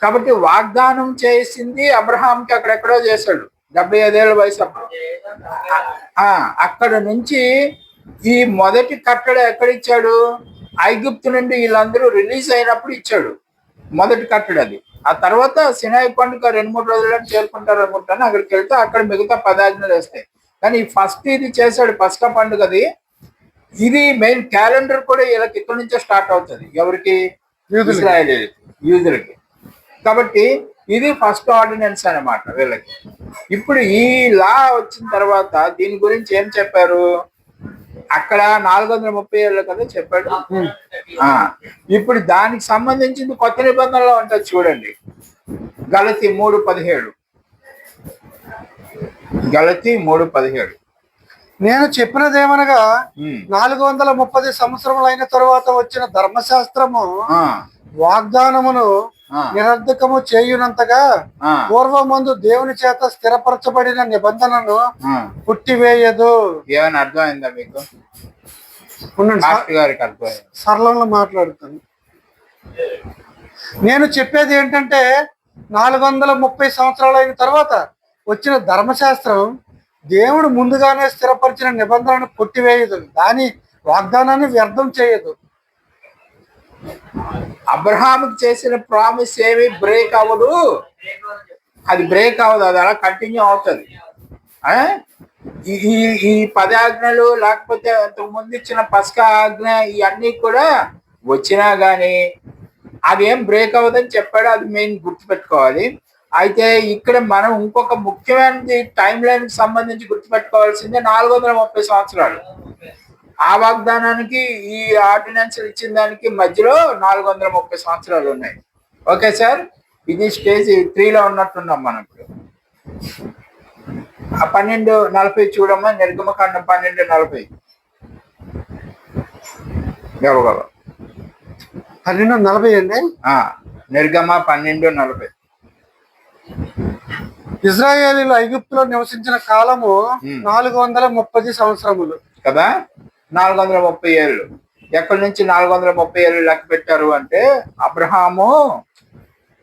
కాబట్టి వాగ్దానం చేసింది అబ్రహాంకి అక్కడెక్కడో చేశాడు 75 ఏళ్ళ వయసు అప్పుడు. అక్కడ నుంచి ఈ మొదటి కట్టడ ఎక్కడిచ్చాడు, ఐగుప్తు నుండి వీళ్ళందరూ రిలీజ్ అయినప్పుడు ఇచ్చాడు మొదటి కట్టడ అది. ఆ తర్వాత సినాయి పండుగ 2-3 రోజులను చేరుకుంటారు అనుకుంటాను. అక్కడికి వెళ్తే అక్కడ మిగతా 10 ఆజ్ఞలు వస్తాయి. కానీ ఫస్ట్ ఇది చేశాడు పస్కా పండుగది. ఇది మెయిన్ క్యాలెండర్ కూడా వీళ్ళకి ఇక్కడ నుంచే స్టార్ట్ అవుతుంది, ఎవరికి, యూదులకి. కాబట్టి ఇది ఫస్ట్ ఆర్డినెన్స్ అన్నమాట వీళ్ళకి. ఇప్పుడు ఈ లా వచ్చిన తర్వాత దీని గురించి ఏం చెప్పారు, అక్కడ 430 ఏళ్ళు కదా చెప్పాడు. ఇప్పుడు దానికి సంబంధించింది కొత్త నిబంధనలో ఉంటుంది చూడండి, గలతీ 3:17. నేను చెప్పినదేమనగా, 430 సంవత్సరములైన తరువాత వచ్చిన ధర్మశాస్త్రము వాగ్దానమును నిరర్ధకము చేయునంతగా పూర్వమందు దేవుని చేత స్థిరపరచబడిన నిబంధనను పుట్టివేయదు. ఏమైనా అర్థమైందా మీకు? సరళంలో మాట్లాడుతాను. నేను చెప్పేది ఏంటంటే 430 సంవత్సరాలైన తర్వాత వచ్చిన ధర్మశాస్త్రం దేవుడు ముందుగానే స్థిరపరిచిన నిబంధనను కొట్టివేయదు, దాని వాగ్దానాన్ని వ్యర్థం చేయదు. అబ్రహాముకి చేసిన ప్రామిస్ ఏమి బ్రేక్ అవ్వదు, అది బ్రేక్ అవ్వదు, అది అలా కంటిన్యూ అవుతుంది. ఈ ఈ 10 ఆజ్ఞలు లేకపోతే అంతకు ముందు ఇచ్చిన పస్కా ఆజ్ఞ ఇవన్నీ కూడా వచ్చినా గానీ అదేం బ్రేక్ అవ్వదని చెప్పాడు. అది మెయిన్ గుర్తుపెట్టుకోవాలి. అయితే ఇక్కడ మనం ఇంకొక ముఖ్యమైనది టైం లైన్ కి సంబంధించి గుర్తుపెట్టుకోవాల్సిందే 430 సంవత్సరాలు. ఆ వాగ్దానానికి ఈ ఆర్డినెన్స్ ఇచ్చిన దానికి మధ్యలో 430 సంవత్సరాలు ఉన్నాయి. ఓకే సార్, ఇది స్టేజ్ 3లో ఉన్నట్టున్నాం మనం ఇప్పుడు. 12:40 చూడమ్మా, నిర్గమకాండం 12:40. 12:40 అండి. నిర్గమ 12:40. ఇజ్రాయేలీలు ఐగుప్తులో నివసించిన కాలము 430 సంవత్సరములు కదా. 430 ఏళ్ళు. ఎక్కడి నుంచి 430 ఏళ్ళు లెక్క పెట్టారు అంటే అబ్రహాము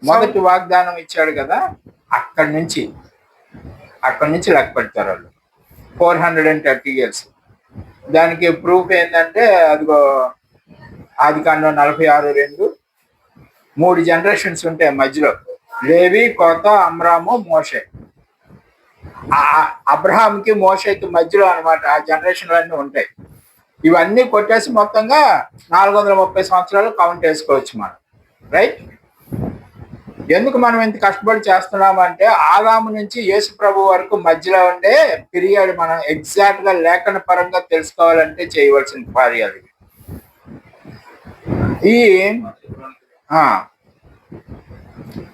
మొదటి వాగ్దానం ఇచ్చాడు కదా, అక్కడి నుంచి లెక్క పెడతారు వాళ్ళు. 430 ఇయర్స్. దానికి ప్రూఫ్ ఏంటంటే అదిగో ఆదికాండం 46:2 3 జనరేషన్స్ ఉంటాయి మధ్యలో, లేవి, కోత, అమ్రాము, మోషే. అబ్రహాంకి మోషేకి మధ్యలో అనమాట ఆ జనరేషన్లు అన్నీ ఉంటాయి. ఇవన్నీ కొట్టేసి మొత్తంగా 430 సంవత్సరాలు కౌంట్ వేసుకోవచ్చు మనం. రైట్? ఎందుకు మనం ఇంత కష్టపడి చేస్తున్నామంటే ఆదాము నుంచి యేసు ప్రభు వరకు మధ్యలో ఉండే పీరియడ్ మనం ఎగ్జాక్ట్ గా లేఖన పరంగా తెలుసుకోవాలంటే చేయవలసిన కార్యాలు ఈ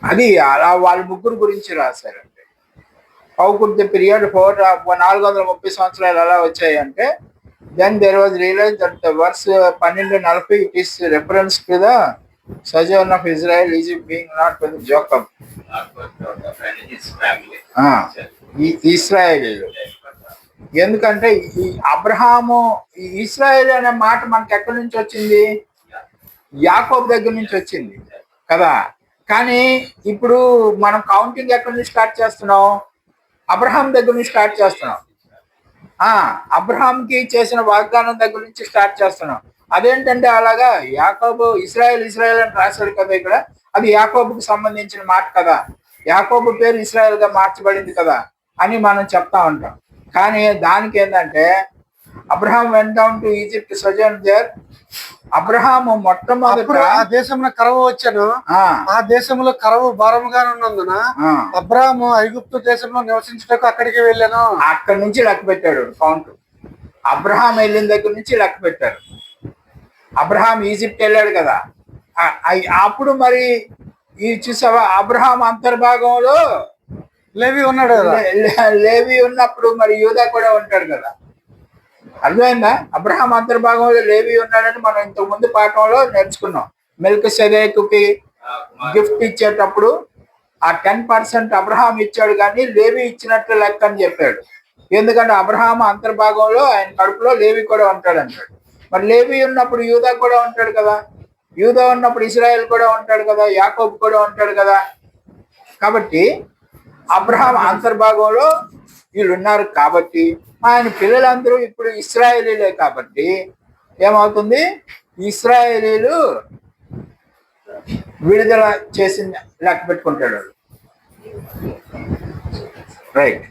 అది అలా వాళ్ళ ముగ్గురు గురించి రాశారంటే హౌ కుడ్ ది పీరియడ్ 430 సంవత్సరాలు ఎలా వచ్చాయి అంటే then there was realize that the verse 12:40 it is reference to the sojourn of Israel, Egypt being not with Jacob. ఇస్రాయేలీలు. ఎందుకంటే ఈ అబ్రహాము, ఇస్రాయేల్ అనే మాట మనకి ఎక్కడి నుంచి వచ్చింది? యాకోబు దగ్గర నుంచి వచ్చింది కదా. కానీ ఇప్పుడు మనం కౌంటింగ్ ఎక్కడి నుంచి స్టార్ట్ చేస్తున్నాం? అబ్రహాం దగ్గర నుంచి స్టార్ట్ చేస్తున్నాం. అబ్రహాంకి చేసిన వాగ్దానం దగ్గర నుంచి స్టార్ట్ చేస్తున్నాం. అదేంటంటే అలాగా యాకోబు ఇస్రాయేల్ అని రాశాడు కదా ఇక్కడ, అది యాకోబుకు సంబంధించిన మాట కదా, యాకోబు పేరు ఇస్రాయేల్ గా మార్చబడింది కదా అని మనం చెప్తా ఉంటాం. కానీ దానికి ఏంటంటే Abraham went down to Egypt sojourn there. Abraham మొట్టమొదట ఆ దేశంలో కరవు వచ్చాను, ఆ దేశంలో కరవు భారముగా ఉన్నందున అబ్రహాము ఐగుప్తు దేశంలో నివసించటకు అక్కడికి వెళ్ళాను. అక్కడి నుంచి లెక్క పెట్టాడు కౌంట్. అబ్రహాం వెళ్ళిన దగ్గర నుంచి లెక్క పెట్టారు. అబ్రహాం ఈజిప్ట్ వెళ్ళాడు కదా, అప్పుడు మరి ఈ చూసావా అబ్రహాం అంతర్భాగంలో లేవి ఉన్నాడు కదా, లేవి ఉన్నప్పుడు మరి యూదా కూడా ఉంటాడు కదా. అర్థమైందా? అబ్రహాం అంతర్భాగంలో లేవి ఉన్నాడని మనం ఇంతకు ముందు పాఠంలో నేర్చుకున్నాం. మెల్కీసెదెకుకి గిఫ్ట్ ఇచ్చేటప్పుడు ఆ 10% అబ్రహాం ఇచ్చాడు కానీ లేవి ఇచ్చినట్లు లెక్క అని చెప్పాడు. ఎందుకంటే అబ్రహాం అంతర్భాగంలో ఆయన కడుపులో లేవి కూడా ఉంటాడు అంటాడు. మరి లేవి ఉన్నప్పుడు యూదా కూడా ఉంటాడు కదా, యూదా ఉన్నప్పుడు ఇశ్రాయేల్ కూడా ఉంటాడు కదా, యాకోబు కూడా ఉంటాడు కదా. కాబట్టి అబ్రహాం అంతర్భాగంలో వీళ్ళు ఉన్నారు కాబట్టి ఆయన పిల్లలందరూ ఇప్పుడు ఇశ్రాయేలీలే కాబట్టి ఏమవుతుంది? ఇశ్రాయేలీలు విడుదల చేసింది లెక్క పెట్టుకుంటాడు. రైట్?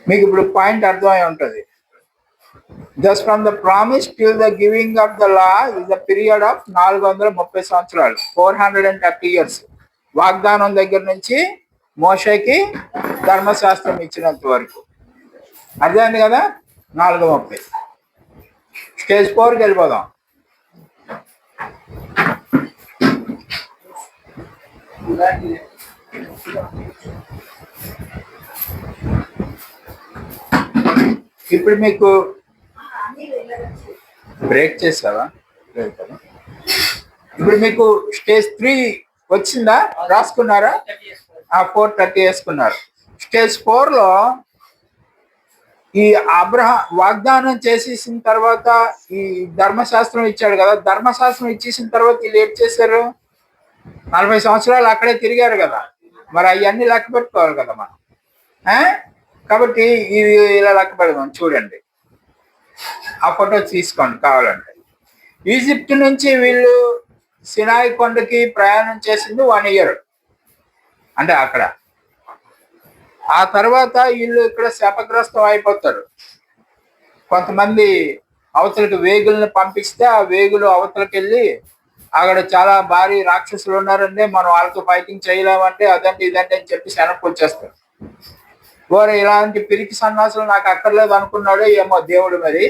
మీకు ఇప్పుడు పాయింట్ అర్థమై ఉంటుంది. Just from the promise till the giving of the law is the period of 430 సంవత్సరాలు, 430 ఇయర్స్. వాగ్దానం దగ్గర నుంచి మోషేకి ధర్మశాస్త్రం ఇచ్చినంత వరకు. అర్థమైంది కదా? 430. స్టేజ్ 4కి వెళ్ళిపోదాం. ఇప్పుడు మీకు బ్రేక్ చేసావా? ఇప్పుడు మీకు స్టేజ్ 3 వచ్చిందా? రాసుకున్నారా? 4:30 వేసుకున్నారు. స్టేజ్ 4లో ఈ అబ్రహాం వాగ్దానం చేసేసిన తర్వాత ఈ ధర్మశాస్త్రం ఇచ్చాడు కదా, ధర్మశాస్త్రం ఇచ్చేసిన తర్వాత వీళ్ళు ఏం చేశారు? 40 సంవత్సరాలు అక్కడే తిరిగారు కదా. మరి అవన్నీ లెక్క పెట్టుకోవాలి కదా మనం. కాబట్టి ఇది ఇలా లెక్క పెడదాం. చూడండి, ఆ ఫోటో తీసుకోండి కావాలంటే. ఈజిప్ట్ నుంచి వీళ్ళు సినాయి కొండకి ప్రయాణం చేసింది 1 year, అంటే అక్కడ. ఆ తర్వాత వీళ్ళు ఇక్కడ శాపగ్రస్తం అయిపోతారు. కొంతమంది అవతలకి వేగుల్ని పంపిస్తే ఆ వేగులు అవతలకి వెళ్ళి అక్కడ చాలా భారీ రాక్షసులు ఉన్నారండి, మనం వాళ్ళతో ఫైటింగ్ చేయలేమంటే అదండి ఇదండి అని చెప్పి వెనక్కి వచ్చేస్తారు. వారు ఇలాంటి పిరికి సన్నాసులు నాకు అక్కర్లేదు అనుకున్నాడు ఏమో దేవుడు. మరి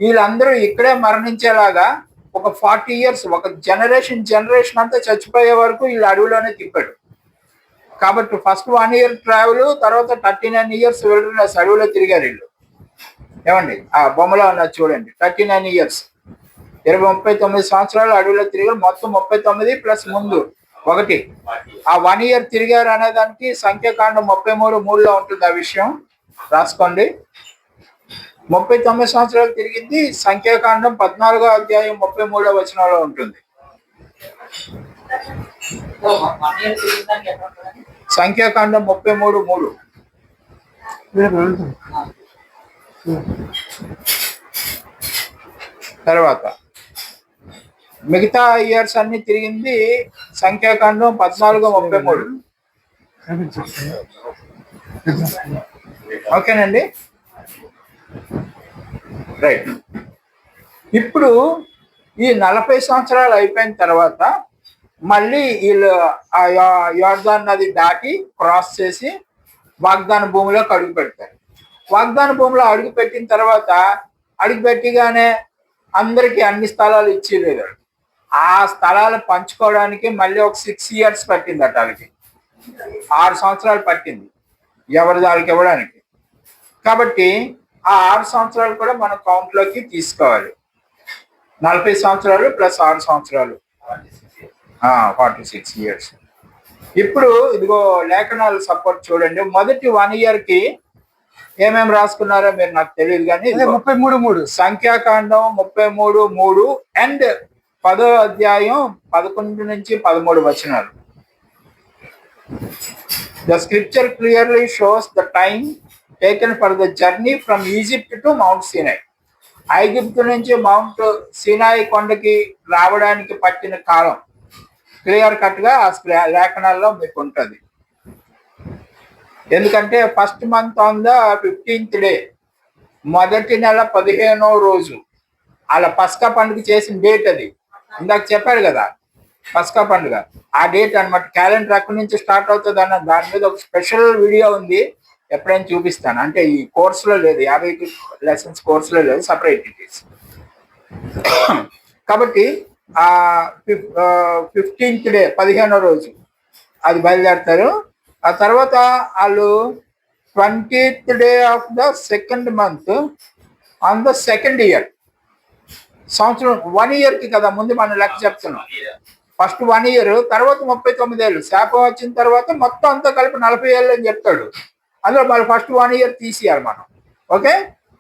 వీళ్ళందరూ ఇక్కడే మరణించేలాగా ఒక 40 years, ఒక జనరేషన్ అంతా చచ్చిపోయే వరకు వీళ్ళు అడవిలోనే తిప్పాడు. కాబట్టి ఫస్ట్ 1 year ట్రావెల్, తర్వాత 39 years విల్డర్నెస్ అడవిలో తిరిగారు వీళ్ళు. ఏమండి, ఆ బొమ్మలో ఉన్నది చూడండి, 39 years, 39 సంవత్సరాలు అడవిలో తిరిగారు. మొత్తం 39 ప్లస్ ముందు 1. ఆ 1 year తిరిగారు అనేదానికి సంఖ్యాకాండం 33:3లో ఉంటుంది. ఆ విషయం రాసుకోండి. 39 సంవత్సరాలు తిరిగింది సంఖ్యాకాండం 14వ అధ్యాయం 33వ వచనంలో ఉంటుంది. సంఖ్యాకాండం 33:3. తర్వాత మిగతా ఇయర్స్ అన్ని తిరిగింది సంఖ్యాకాండం 14:33. ఓకేనండి, రైట్. ఇప్పుడు ఈ 40 సంవత్సరాలు అయిపోయిన తర్వాత మళ్ళీ వీళ్ళు ఆ యోర్దాన్ నది దాటి క్రాస్ చేసి వాగ్దాన భూమిలోకి అడుగు పెడతారు. వాగ్దాన భూమిలో అడుగు పెట్టిన తర్వాత అడుగు పెట్టిగానే అందరికీ అన్ని స్థలాలు ఇచ్చేయలేదు. ఆ స్థలాలు పంచుకోవడానికి మళ్ళీ ఒక 6 years పట్టిందట. వాళ్ళకి 6 సంవత్సరాలు పట్టింది ఎవరి దానికి ఇవ్వడానికి. కాబట్టి ఆ 6 సంవత్సరాలు కూడా మనం కౌంట్లోకి తీసుకోవాలి. 40 సంవత్సరాలు ప్లస్ 6 సంవత్సరాలు, 46 years. ఇప్పుడు ఇదిగో లేఖనాలు సపోర్ట్ చూడండి. మొదటి 1 yearకి ఏమేమి రాసుకున్నారో మీరు నాకు తెలియదు కానీ 33:3 సంఖ్యాకాండం 33:3 అండ్ 10వ అధ్యాయం 11 నుంచి 13 వచనాలు. The scripture clearly shows the time taken for the journey from Egypt to Mount Sinai. ఐగిప్తు నుంచి మౌంట్ సినాయి కొండకి రావడానికి పట్టిన కాలం క్లియర్ కట్ గా ఆ లేఖనాల్లో మీకు ఉంటుంది. ఎందుకంటే first month on the 15th day, మొదటి నెల 15వ రోజు, అలా పస్కా పండుగ చేసిన డేట్ అది. ఇందాక చెప్పారు కదా పస్కా పండుగ, ఆ డేట్ అనమాట. క్యాలెండర్ అక్కడి నుంచి స్టార్ట్ అవుతుంది అన్న దాని మీద ఒక స్పెషల్ వీడియో ఉంది, ఎప్పుడైనా చూపిస్తాను. అంటే ఈ కోర్సులో లేదు, 50 lessons కోర్సులో లేదు, సపరేట్ ఇట్ ఈస్. కాబట్టి ఆ 15th day 15వ రోజు అది బయలుదేరతారు. ఆ తర్వాత వాళ్ళు 20th day of the 2nd month on the 2nd year. సంవత్సరం 1 yearకి కదా ముందు మనం లెక్క చెప్తున్నాం. ఫస్ట్ 1 year, తర్వాత 39 ఏళ్ళు. శాపం వచ్చిన తర్వాత మొత్తం అంతా కలిపి 40 ఏళ్ళు అని చెప్తాడు. అందులో మళ్ళీ ఫస్ట్ 1 year తీసేయాలి మనం. ఓకే,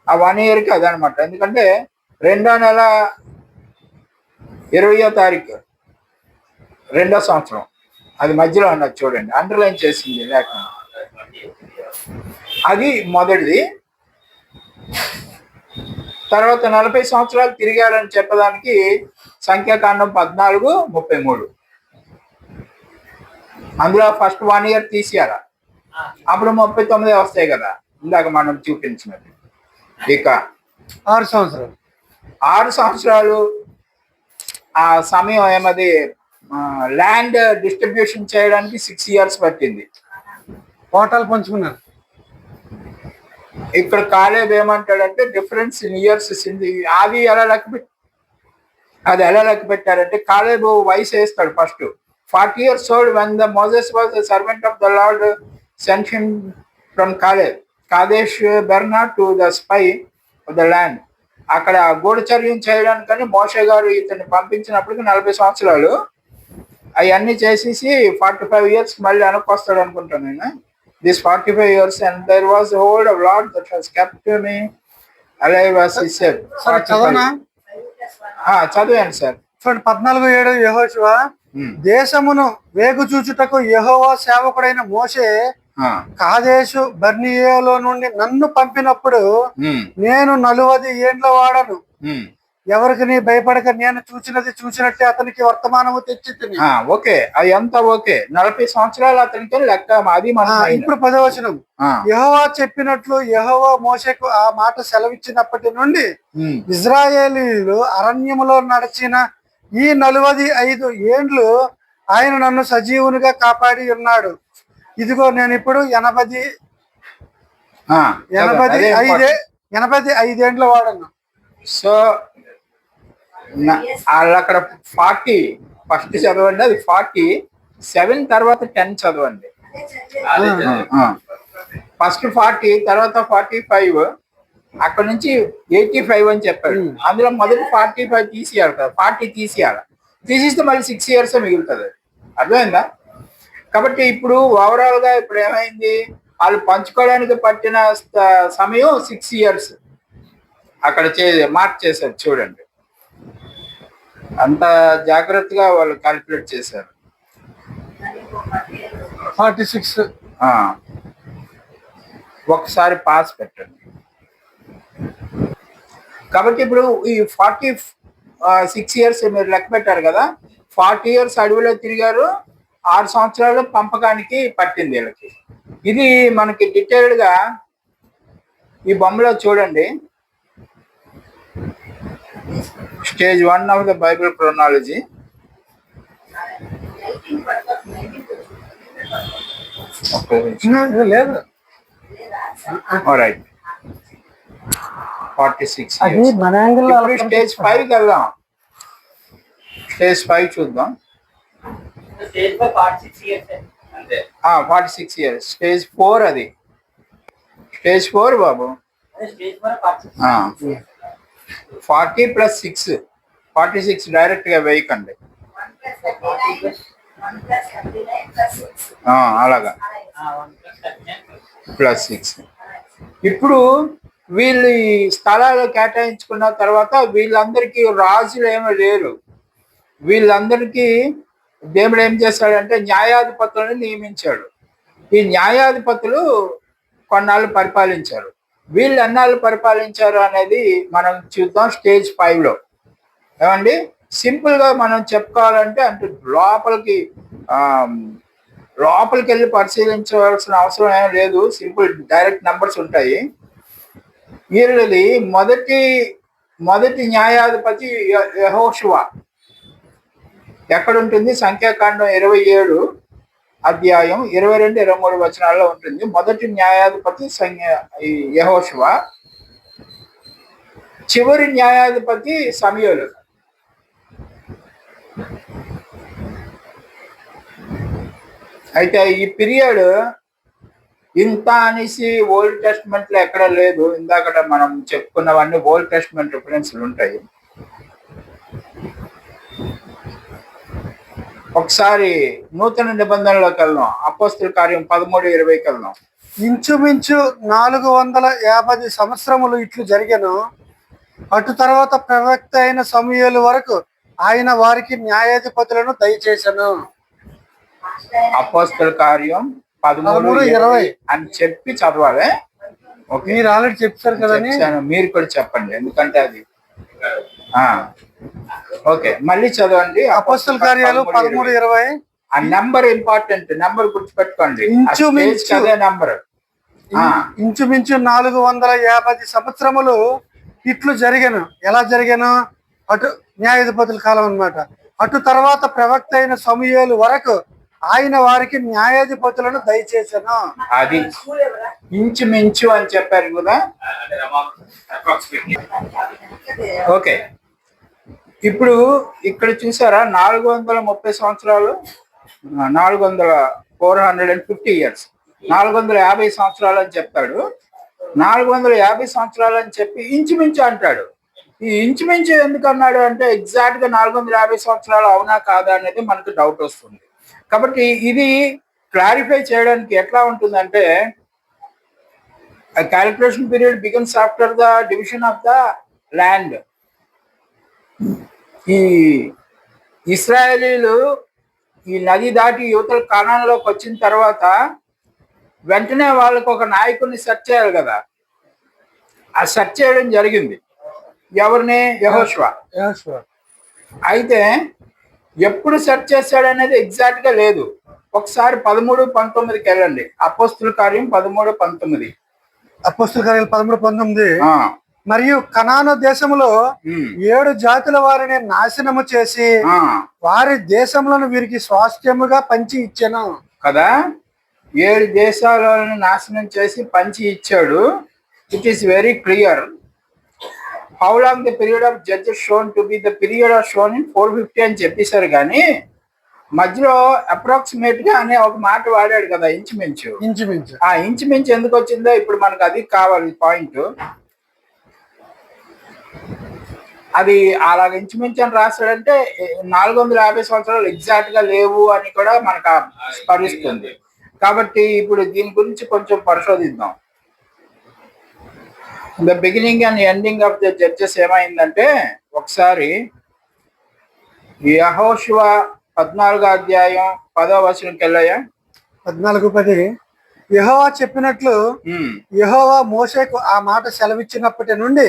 ఆ 1 yearకి అదనమాట. ఎందుకంటే 2వ నెల 20వ తారీఖు 2వ సంవత్సరం, అది మధ్యలో ఉన్నది చూడండి, అండర్లైన్ చేసింది లేక. అది మొదటిది. తర్వాత 40 సంవత్సరాలు తిరిగారని చెప్పడానికి సంఖ్యాకాండం 14:33. అందులో ఫస్ట్ 1 year తీసేయాల, అప్పుడు 39 వస్తాయి కదా ఇందాక మనం చూపించినది. ఇక 6 సంవత్సరాలు ఆ సమయం ఏమది ల్యాండ్ డిస్ట్రిబ్యూషన్ చేయడానికి 6 years పట్టింది. కోటాలు పంచుకున్నారు. ఇక్కడ కాలేబ్ ఏమంటాడంటే డిఫరెన్స్ ఇన్ ఇయర్స్. అది ఎలా లెక్క పెట్టారంటే కాలేబు వయసు వేస్తాడు. First 40 years old when the Moses was the servant of the Lord sent him from Kadesh Barnea to the spy of the land. అక్కడ గూఢచర్యం చేయడానికని మోషే గారు ఇతన్ని పంపించినప్పటికి 40 సంవత్సరాలు. అవన్నీ చేసేసి 45 years మళ్ళీ వెనక్కి అనుకుంటాను నేను. This 45 years and there was a hold of Lord that has kept me alive as he said. చదవనా? చదివాను సార్. 14:7 యెహోషువ దేశమును వేగు చూచుటకు యెహోవా సేవకుడైన మోషే కాదేశు బర్నియేలో నుండి నన్ను పంపినప్పుడు నేను 40 ఏండ్ల వాడను, ఎవరికి నీ భయపడక నేను చూచినట్టే అతనికి వర్తమానము తెచ్చి తిని. ఓకే, అది ఎంత ఓకే. 40 సంవత్సరాలు అతనికి లెక్క. అది ఇప్పుడు 10వ వచనం. యెహోవా చెప్పినట్లు యెహోవా మోషేకు ఆ మాట సెలవిచ్చినప్పటి నుండి ఇశ్రాయేలీయులు అరణ్యములో నడిచిన ఈ 45 ఏండ్లు ఆయన నన్ను సజీవునిగా కాపాడి ఉన్నాడు. ఇదిగో నేను ఇప్పుడు 85 ఏండ్ల వాడను. సో వాళ్ళు అక్కడ 40 ఫస్ట్ చదవండి, అది 47 తర్వాత 10 చదవండి. ఫస్ట్ 40 తర్వాత 45 అక్కడ నుంచి 85 అని చెప్పాడు. అందులో మొదటి 45 తీసేయాలి కదా, 40 తీసేయాలి. తీసిస్తే మళ్ళీ 6 years మిగులుతుంది. అర్థమైందా? కాబట్టి ఇప్పుడు ఓవరాల్ గా ఇప్పుడు ఏమైంది, వాళ్ళు పంచుకోవడానికి పట్టిన సమయం 6 years అక్కడ మార్క్ చేశారు. చూడండి, అంత జాగ్రత్తగా వాళ్ళు క్యాల్కులేట్ చేశారు. 46. ఒకసారి పాస్ పెట్టండి. కాబట్టి ఇప్పుడు ఈ 46 years మీరు లెక్క పెట్టారు కదా, 40 years అడవిలో తిరిగారు, 6 సంవత్సరాలు పంపకానికి పట్టింది వీళ్ళకి. ఇది మనకి డీటెయిల్డ్ గా ఈ బొమ్మలో చూడండి. Stage 1 of the Bible chronology. లేదు, 46 స్టేజ్ 5 వెళ్దాం. స్టేజ్ 5 చూద్దాం. 46 years. స్టేజ్ 4 అది. స్టేజ్ 4 బాబు. 40 + 6 46 డైరెక్ట్ గా వేయకండి. అలాగా +6. ఇప్పుడు వీళ్ళు స్థలాలు కేటాయించుకున్న తర్వాత వీళ్ళందరికీ రాజులు ఏమీ లేరు. వీళ్ళందరికీ దేవుడు ఏం చేశాడంటే న్యాయాధిపతులను నియమించాడు. ఈ న్యాయాధిపతులు కొన్నాళ్ళు పరిపాలించారు. వీళ్ళు ఎన్నాళ్ళు పరిపాలించారు అనేది మనం చూద్దాం స్టేజ్ 5లో. ఏమండి, సింపుల్ గా మనం చెప్పుకోవాలంటే అంటే లోపలికి వెళ్ళి పరిశీలించవలసిన అవసరం ఏం లేదు. సింపుల్ డైరెక్ట్ నంబర్స్ ఉంటాయి. వీళ్ళది మొదటి న్యాయాధిపతి యెహోషువ. ఎక్కడ ఉంటుంది? సంఖ్యాకాండం 27 అధ్యాయం 22-23 వచనాల్లో ఉంటుంది. మొదటి న్యాయాధిపతి యెహోషువ, చివరి న్యాయాధిపతి సమూయేలు. అయితే ఈ పీరియడ్ ఇంత అనేసి ఓల్డ్ టెస్ట్మెంట్ లో ఎక్కడ లేదు. ఇందాక మనం చెప్పుకున్నవన్నీ ఓల్డ్ టెస్ట్మెంట్ రిఫరెన్స్లు ఉంటాయి. ఒకసారి నూతన నిబంధనలోకి వెళ్దాం. అపోస్తల కార్యం 13:20 వెళ్దాం. ఇంచుమించు 450 సంవత్సరములు ఇట్లు జరిగెను. అటు తర్వాత ప్రవక్త అయిన సమూయేలు వరకు ఆయన వారికి న్యాయాధిపతులను దయచేసెను. అపోస్తల కార్యం 13:20 అని చెప్పి చదవాలి. మీరు ఆల్రెడీ చెప్పారు కదా, మీరు కూడా చెప్పండి, ఎందుకంటే అది ఓకే. మళ్ళీ చదవండి. అపోస్తల కార్యాలు 13:20. ఆ నెంబర్ ఇంపార్టెంట్. నెంబర్ గుర్తుపెట్టుకోండి. ఇంచుమించు 450 సంవత్సరములు ఇట్లు జరిగాను. ఎలా జరిగాను? అటు న్యాయాధిపతుల కాలం అన్నమాట. అటు తర్వాత ప్రవక్త అయిన సమూయేలు వరకు ఆయన వారికి న్యాయాధిపతులను దయచేసాను. అది ఇంచుమించు అని చెప్పారు కదా. ఓకే, ఇప్పుడు ఇక్కడ చూసారా 430 సంవత్సరాలు, 450 years, 450 సంవత్సరాలు అని చెప్తాడు. 450 సంవత్సరాలు అని చెప్పి ఇంచుమించు అంటాడు. ఈ ఇంచుమించు ఎందుకు అన్నాడు అంటే ఎగ్జాక్ట్ గా 450 సంవత్సరాలు అవునా కాదా అనేది మనకు డౌట్ వస్తుంది. కాబట్టి ఇది క్లారిఫై చేయడానికి ఎట్లా ఉంటుందంటే calculation period begins after the division of the land. ఈ ఇశ్రాయేలీలు ఈ నది దాటి యువతల కానాన్లోకి వచ్చిన తర్వాత వెంటనే వాళ్ళకు ఒక నాయకుడిని సెర్చ్ చేయాలి కదా. ఆ సెర్చ్ చేయడం జరిగింది. ఎవరిని? యెహోషువ. అయితే ఎప్పుడు సెర్చ్ చేశాడు అనేది ఎగ్జాక్ట్ గా లేదు. ఒకసారి 13:19కి వెళ్ళండి. అపోస్తుల కార్యం 13:19. అపోస్తుల కార్యాలు 13:19. మరియు కనాను దేశములో 7 జాతుల వారిని నాశనము చేసి వారి దేశములను వీరికి స్వాస్థ్యముగా పంచి ఇచ్చాను కదా. 7 దేశాలను నాశనం చేసి పంచి ఇచ్చాడు. It is very clear. How long the period of judges shown to be the period of shown in 450 అని చెప్పేశారు. కానీ మధ్యలో అప్రాక్సిమేట్ గా అనే ఒక మాట వాడాడు కదా, ఇంచుమించు. ఆ ఇంచుమించు ఎందుకు వచ్చిందో ఇప్పుడు మనకు అది కావాలి పాయింట్. అది అలాగ ఇంచుమించు అని రాస్తాడంటే 450 సంవత్సరాలు ఎగ్జాక్ట్ గా లేవు అని కూడా మనకు స్మరిస్తుంది. కాబట్టి ఇప్పుడు దీని గురించి కొంచెం పరిశోధిద్దాం. The beginning and ending of the judges ఏమైందంటే, ఒకసారి యెహోషువ 14వ అధ్యాయం 10వ వచనంకి వెళ్ళాయా? 14:10. యెహోవా చెప్పినట్లు యెహోవా మోషేకు ఆ మాట సెలవిచ్చినప్పటి నుండి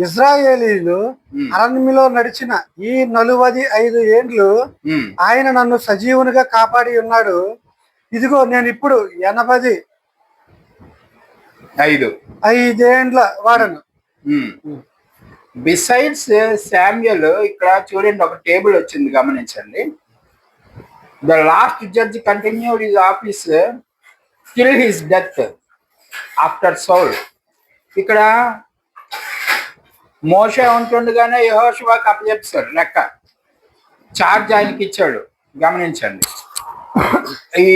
ఇశ్రాయేలీయులు అరణ్యములో నడిచిన ఈ 45 ఏండ్లు ఆయన నన్ను సజీవునిగా కాపాడి ఉన్నాడు. ఇదిగో నేను ఇప్పుడు 85 ఏండ్ల వాడను. బిసైడ్స్ శామ్యుయల్ ఇక్కడ చూడండి ఒక టేబుల్ వచ్చింది, గమనించండి. The last judge continued his office till his death after Saul. ఇక్కడ మోషే ఉంటుండగానే యెహోషువకి అప్పచెప్పాడు లెక్క, చార్జ్ ఆయనకి ఇచ్చాడు. గమనించండి, ఈ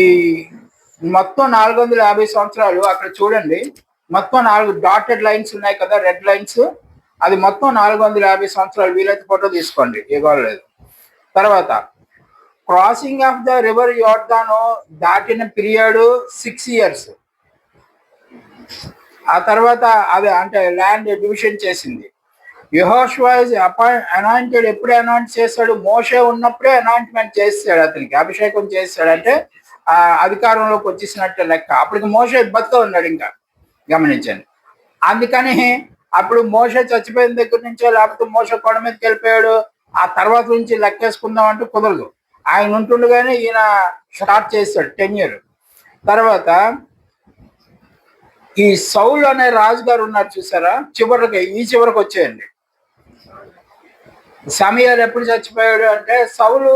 మొత్తం 450 సంవత్సరాలు అక్కడ చూడండి. మొత్తం 4 డాటెడ్ లైన్స్ ఉన్నాయి కదా, రెడ్ లైన్స్. అది మొత్తం 450 సంవత్సరాలు. వీలైతే ఫోటో తీసుకోండి, ఏ గోల్ లేదు. తర్వాత క్రాసింగ్ ఆఫ్ ద రివర్ యోర్దాను దాటిన పీరియడ్ 6 years. ఆ తర్వాత అది అంటే ల్యాండ్ డివిజన్ చేసింది. యెహోషువ ఇస్ అనాయింటెడ్. ఎప్పుడు అనాయింట్ చేశాడు? మోషే ఉన్నప్పుడే అనాయింట్మెంట్ చేస్తాడు, అతనికి అభిషేకం చేస్తాడు. అంటే ఆ అధికారంలోకి వచ్చేసినట్టు లెక్క. అప్పటికి మోషే బతుక ఉన్నాడు ఇంకా, గమనించండి. అందుకని అప్పుడు మోషే చచ్చిపోయిన దగ్గర నుంచో, లేకపోతే మోషే కొండ మీదకి వెళ్ళిపోయాడు ఆ తర్వాత నుంచి లెక్కేసుకుందాం అంటే కుదరదు. ఆయన ఉంటుండగానే ఈయన స్టార్ట్ చేస్తాడు టెన్యూర్. తర్వాత ఈ సౌలు అనే రాజుగారు ఉన్నారు చూసారా, ఈ చివరికి వచ్చేయండి. సమయాలు ఎప్పుడు చచ్చిపోయాడు అంటే, సౌలు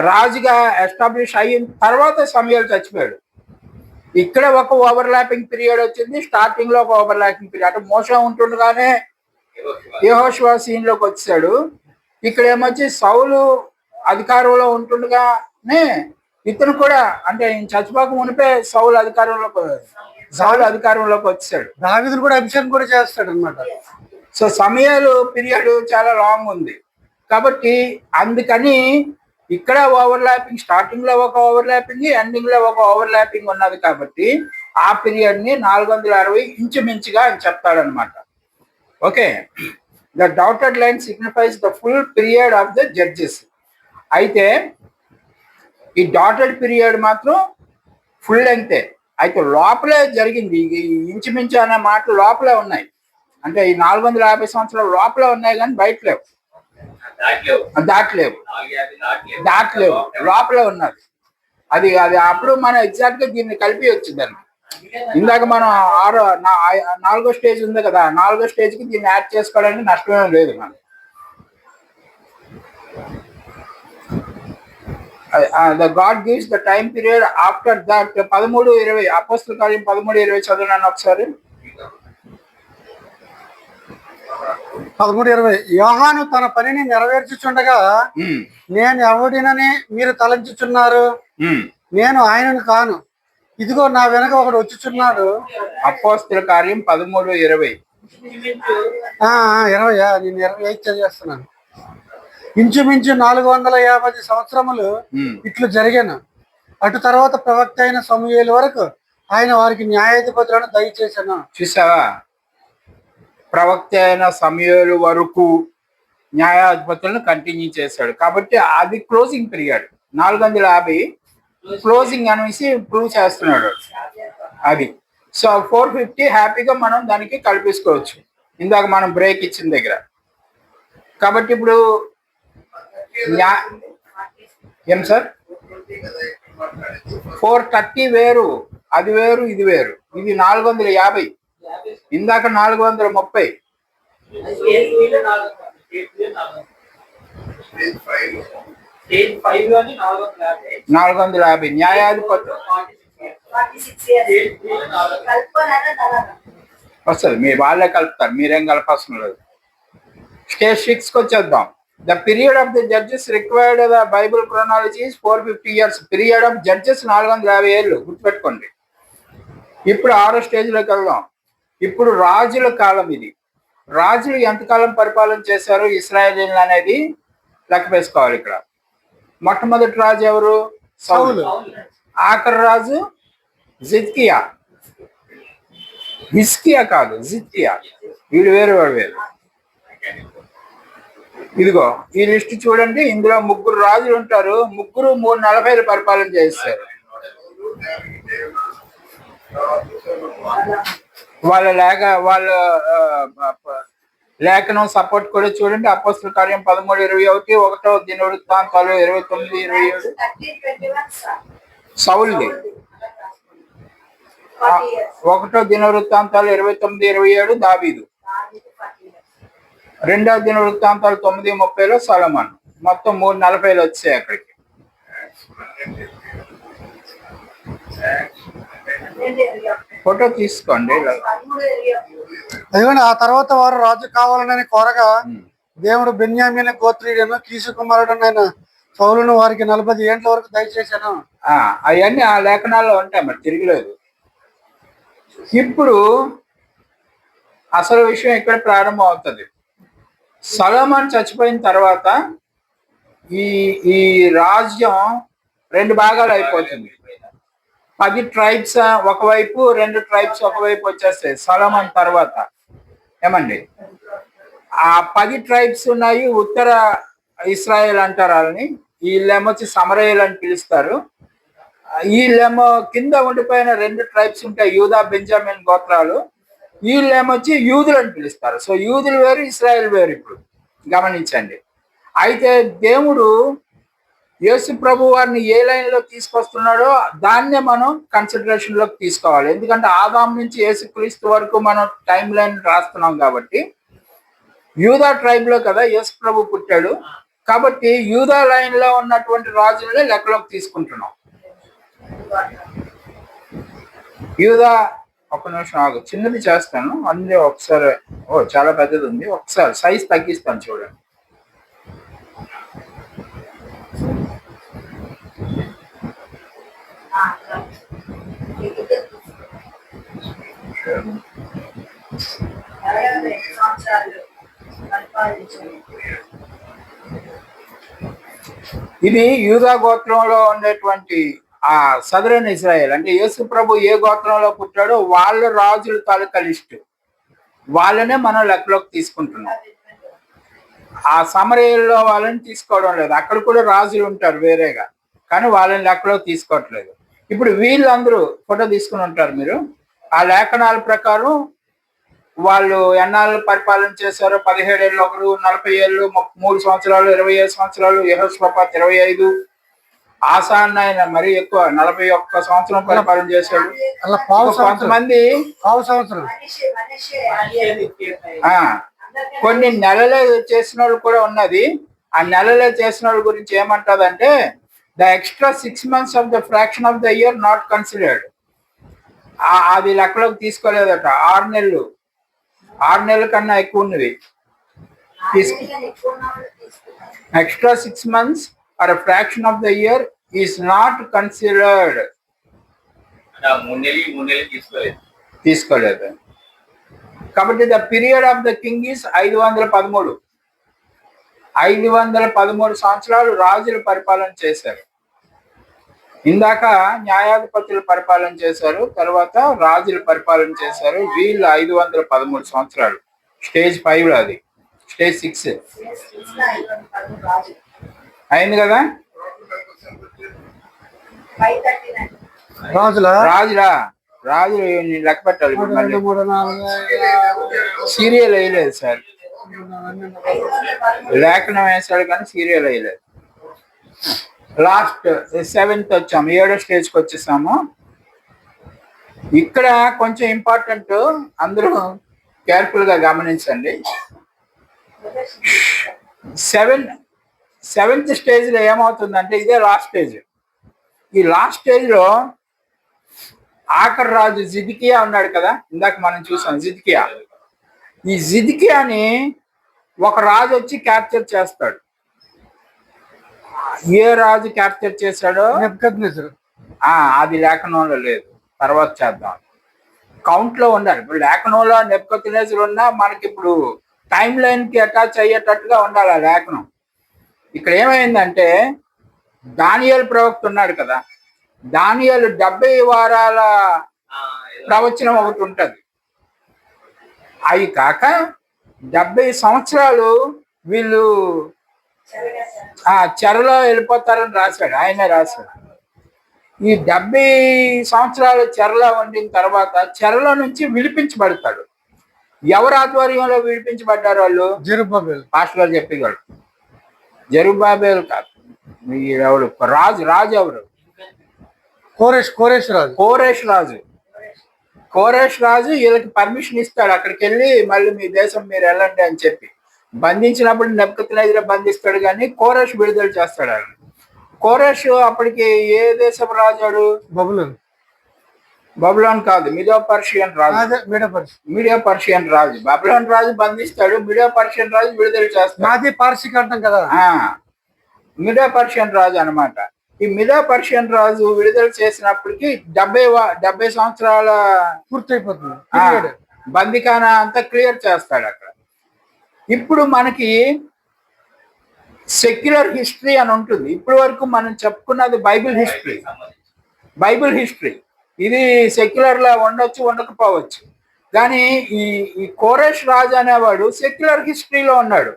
రాజుగా ఎస్టాబ్లిష్ అయిన తర్వాత సమయాలు చచ్చిపోయాడు. ఇక్కడ ఒక ఓవర్లాపింగ్ పీరియడ్ వచ్చింది, స్టార్టింగ్ లో ఒక ఓవర్లాపింగ్ పీరియడ్. అంటే మోషే ఉంటుండగానే యెహోషువ సీన్ లోకి వచ్చాడు. ఇక్కడ ఏమొచ్చి సౌలు అధికారంలో ఉంటుండగానే ఇతను కూడా, అంటే చచ్చిపోక మునిపే సౌలు అధికారంలోకి వచ్చాడు. దావీదును కూడా అభిషేకం కూడా చేస్తాడు అన్నమాట. సో సమయాలు పీరియడ్ చాలా లాంగ్ ఉంది. కాబట్టి అందుకని ఇక్కడ ఓవర్లాపింగ్, స్టార్టింగ్ లో ఒక ఓవర్లాపింగ్, ఎండింగ్ లో ఒక ఓవర్లాపింగ్ ఉన్నది. కాబట్టి ఆ పీరియడ్ ని 460 ఇంచుమించుగా అని చెప్తాడనమాట. Okay, the dotted line signifies the full period of the judges. అయితే ఈ డాటెడ్ పీరియడ్ మాత్రం ఫుల్ లెంగ్తే. అయితే లోపలే జరిగింది. ఈ ఇంచుమించు అనే మాటలు లోపలే ఉన్నాయి. అంటే ఈ 450 సంవత్సరాలు లోపలే ఉన్నాయి, కానీ బయట లేవు, దాటలేవు, లోపలే ఉన్నది. అది అప్పుడు మనం ఎగ్జాక్ట్ గా దీన్ని కలిపి వచ్చిందండి. ఇందాక మనం 4వ స్టేజ్ ఉంది కదా, 4వ స్టేజ్ కి దీన్ని యాడ్ చేసుకోవడానికి నష్టమేం లేదు మనం. The God gives the time period after that. 13:20 అపోస్తల కార్యం 13:20 చదవనాను ఒకసారి. 13:20 యోహాను తన పనిని నెరవేర్చుచుండగా నేను ఎవడినని మీరు తలంచుచున్నారు, నేను ఆయనను కాను, ఇదిగో నా వెనక ఒకడు వచ్చుచున్నాడు. అపోస్తల కార్యం 13:20. 20 నేను 28 చదివేస్తున్నాను. ఇంచుమించు 450 సంవత్సరములు ఇట్లు జరిగాను. అటు తర్వాత ప్రవక్త అయిన సమూయేలు వరకు ఆయన వారికి న్యాయాధిపతులను దయచేశాను. చూసావా, ప్రవక్త అయిన సమూయేలు వరకు న్యాయాధిపతులను కంటిన్యూ చేశాడు. కాబట్టి అది క్లోజింగ్ పీరియడ్. 450 క్లోజింగ్ అనేసి ప్రూవ్ చేస్తున్నాడు అది. సో 450 హ్యాపీగా మనం దానికి కల్పించుకోవచ్చు ఇందాక మనం బ్రేక్ ఇచ్చిన దగ్గర. కాబట్టి ఇప్పుడు ఏం సార్ 430 వేరు, అది వేరు, ఇది వేరు. ఇది 450, ఇందాక 430. 450 న్యాయాధిపతి వస్తుంది, మీ వాళ్ళే కలుపుతారు, మీరేం కలపాల్సిన లేదు. స్టేజ్ 6కి వచ్చేద్దాం. The period of the judges required the Bible chronology 450 years. Period of judges 450 ఏళ్ళు, గుర్తుపెట్టుకోండి. ఇప్పుడు 6వ స్టేజ్లోకి వెళ్దాం. ఇప్పుడు రాజుల కాలం ఇది. రాజులు ఎంతకాలం పరిపాలన చేశారు ఇశ్రాయేలీయులు అనేది లెక్క వేసుకోవాలి ఇక్కడ. మొట్టమొదటి రాజు ఎవరు? సౌలు. ఆఖరి రాజు జిద్కియా. హిజ్కియా కాదు, జిద్కియా. వీడు వేరు, వాడు వేరు. ఇదిగో ఈ లిస్ట్ చూడండి. ఇందులో 3 రాజులు ఉంటారు. 3 340 పరిపాలన చేస్తారు. వాళ్ళ లేఖనం సపోర్ట్ కూడా చూడండి. అపోస్తల కార్యం 13:21, 1వ దినవృత్తాంతాలు 29:27 సౌలుది. 1వ దినవృత్తాంతాలు 29:27 దావీదు. 2వ దినవృత్తాంతాలు 9:30 సొలొమోను. మొత్తం 340 వచ్చాయి అక్కడికి. ఫోటో తీసుకోండి. అదిగోండి, ఆ తర్వాత వారు రాజు కావాలని కోరగా దేవుడు బెన్యామీన గోత్రీయుడను కీసు కుమారుడనైన సౌలును వారికి 40 ఏండ్ల వరకు దయచేశాను. అవన్నీ ఆ లేఖనాల్లో ఉంటాయి, మరి తిరగలేదు. ఇప్పుడు అసలు విషయం ఇక్కడ ప్రారంభం అవుతుంది. సొలొమోను చచ్చిపోయిన తర్వాత ఈ రాజ్యం 2 భాగాలు అయిపోతుంది. 10 ట్రైబ్స్ ఒకవైపు, 2 ట్రైబ్స్ ఒకవైపు వచ్చేస్తాయి సొలొమోను తర్వాత. ఏమండి, ఆ 10 ట్రైబ్స్ ఉన్నాయి. ఉత్తర ఇశ్రాయేల్ అంటారు వాళ్ళని. వీళ్ళేమో వచ్చి సమరయేలు అని పిలుస్తారు. వీళ్ళేమో కింద ఉండిపోయిన 2 ట్రైబ్స్ ఉంటాయి, యూదా బెంజమిన్ గోత్రాలు. వీళ్ళేమొచ్చి యూదులు అని పిలుస్తారు. సో యూదులు వేరు, ఇశ్రాయేల్ వేరు. ఇప్పుడు గమనించండి. అయితే దేవుడు యేసు ప్రభు వారిని ఏ లైన్లో తీసుకొస్తున్నాడో దాన్నే మనం కన్సిడరేషన్లోకి తీసుకోవాలి. ఎందుకంటే ఆదాం నుంచి యేసుక్రీస్తు వరకు మనం టైం లైన్ రాస్తున్నాం కాబట్టి. యూదా ట్రైబ్లో కదా యేసు ప్రభు పుట్టాడు. కాబట్టి యూదా లైన్లో ఉన్నటువంటి రాజులనే లెక్కలోకి తీసుకుంటున్నాం. యూదా, ఒక నిమిషం ఆగు, చిన్నది చేస్తాను అందులో ఒకసారి. చాలా పెద్దది ఉంది, ఒకసారి సైజ్ తగ్గిస్తాను చూడండి. ఇది యూదా గోత్రంలో ఉండేటువంటి ఆ సదరన్ ఇజ్రాయెల్. అంటే యేసు ప్రభు ఏ గోత్రంలో పుట్టాడో వాళ్ళ రాజుల తాలూకా లిస్టు, వాళ్ళనే మనం లెక్కలోకి తీసుకుంటున్నాం. ఆ సమరయేల్లో వాళ్ళని తీసుకోవడం లేదు. అక్కడ కూడా రాజులు ఉంటారు వేరేగా, కానీ వాళ్ళని లెక్కలోకి తీసుకోవట్లేదు. ఇప్పుడు వీళ్ళందరూ ఫోటో తీసుకుని ఉంటారు మీరు. ఆ లేఖనాల ప్రకారం వాళ్ళు ఎన్నాళ్ళు పరిపాలన చేశారో 17 ఏళ్ళు, ఒకరు 40 ఏళ్ళు, 3 సంవత్సరాలు, 27 సంవత్సరాలు, యెహోషాపాతు 25, ఆసా ఆయన మరీ ఎక్కువ 41 సంవత్సరం పరిపాలన చేశాడు. కొంతమంది కొన్ని నెలలే చేసిన వాళ్ళు కూడా ఉన్నది. ఆ నెలలే చేసిన వాళ్ళ గురించి ఏమంటదంటే, the extra 6 months of the fraction of the year not considered. అది లెక్కలోకి తీసుకోలేదట. 6 నెలల కన్నా ఎక్కువ ఉన్నవి extra 6 months are a fraction of the year is not considered. తీసుకోలేదు. కాబట్టి the period of the king is 513. 513 సంవత్సరాలు రాజులు పరిపాలన చేశారు. ఇందాక న్యాయాధిపతులు పరిపాలన చేశారు, తర్వాత రాజులు పరిపాలన చేశారు. వీళ్ళు 513 సంవత్సరాలు. స్టేజ్ 5లో అది. స్టేజ్ 6 అయింది కదా. రాజుల రాజు లెక్క పెట్టాలి ఇప్పుడు మళ్ళీ. 2, 3, 4, సీరియల్ వేయలేదు సార్, లేఖనం వేసాడు కానీ సీరియల్ వేయలేదు. లాస్ట్ 7th వచ్చాము, 7వ స్టేజ్కి వచ్చేసాము. ఇక్కడ కొంచెం ఇంపార్టెంట్, అందరూ కేర్ఫుల్ గా గమనించండి. 7th స్టేజ్ లో ఏమవుతుందంటే, ఇదే లాస్ట్ స్టేజ్. ఈ లాస్ట్ స్టేజ్ లో ఆఖరి రాజు జిద్కియా ఉన్నాడు కదా, ఇందాక మనం చూసాం జిద్కియా. ఈ జిద్కియాని ఒక రాజు వచ్చి క్యాప్చర్ చేస్తాడు. ఏ రాజు క్యాప్చర్ చేశాడో నెబుకద్నెజరు. అది లేఖనంలో లేదు, తర్వాత చేద్దాం. కౌంట్ లో ఉండాలి. ఇప్పుడు లేఖనంలో నెబుకద్నెజరు ఉన్నా మనకి ఇప్పుడు టైం లైన్ కి అటాచ్ అయ్యేటట్టుగా ఉండాలి ఆ లేఖనం. ఇక్కడ ఏమైందంటే, దానియేలు ప్రవక్త ఉన్నాడు కదా, దానియేలు 70 వారాల ప్రవచనం ఒకటి ఉంటది. అవి కాక 70 సంవత్సరాలు వీళ్ళు చెరలో వెళ్ళిపోతారని రాశాడు, ఆయనే రాశాడు. ఈ 70 సంవత్సరాలు చెరలో ఉండిన తర్వాత చెరలో నుంచి విడిపించబడతాడు. ఎవరు ఆధ్వర్యంలో విడిపించబడ్డారు వాళ్ళు? జెరుబ్బాబెల్. పాస్టర్ గారు చెప్పేవాడు. జెరుబ్బాబెల్ కాదు, ఎవరు రాజు ఎవరు? కోరెష్ రాజు వీళ్ళకి పర్మిషన్ ఇస్తాడు, అక్కడికి వెళ్ళి మళ్ళీ మీ దేశం మీరు వెళ్ళండి అని చెప్పి. బంధించినప్పుడు నెబుకద్నెజరు బంధిస్తాడు, కానీ కోరెష్ విడుదల చేస్తాడు ఆయన. కోరెష్ అప్పటికి ఏ దేశం రాజాడు? బబులోన్ కాదు, మీడియో పర్షియన్ రాజు. మీడియో పర్షియన్ రాజు. బబులోన్ రాజు బంధిస్తాడు, మీడియో పర్షియన్ రాజు విడుదల చేస్తాడు. పార్సిక్ అంటాం కదా, మీడియో పర్షియన్ రాజు అన్నమాట. ఈ మీడియో పర్షియన్ రాజు విడుదల చేసినప్పటికి 70 సంవత్సరాల పూర్తయిపోతుంది. బందికానా అంతా క్లియర్ చేస్తాడు అక్కడ. ఇప్పుడు మనకి సెక్యులర్ హిస్టరీ అని ఉంటుంది. ఇప్పటి వరకు మనం చెప్పుకున్నది బైబిల్ హిస్టరీ. ఇది సెక్యులర్ లా ఉండొచ్చు, ఉండకపోవచ్చు. కానీ ఈ కోరెష్ రాజు అనేవాడు సెక్యులర్ హిస్టరీలో ఉన్నాడు.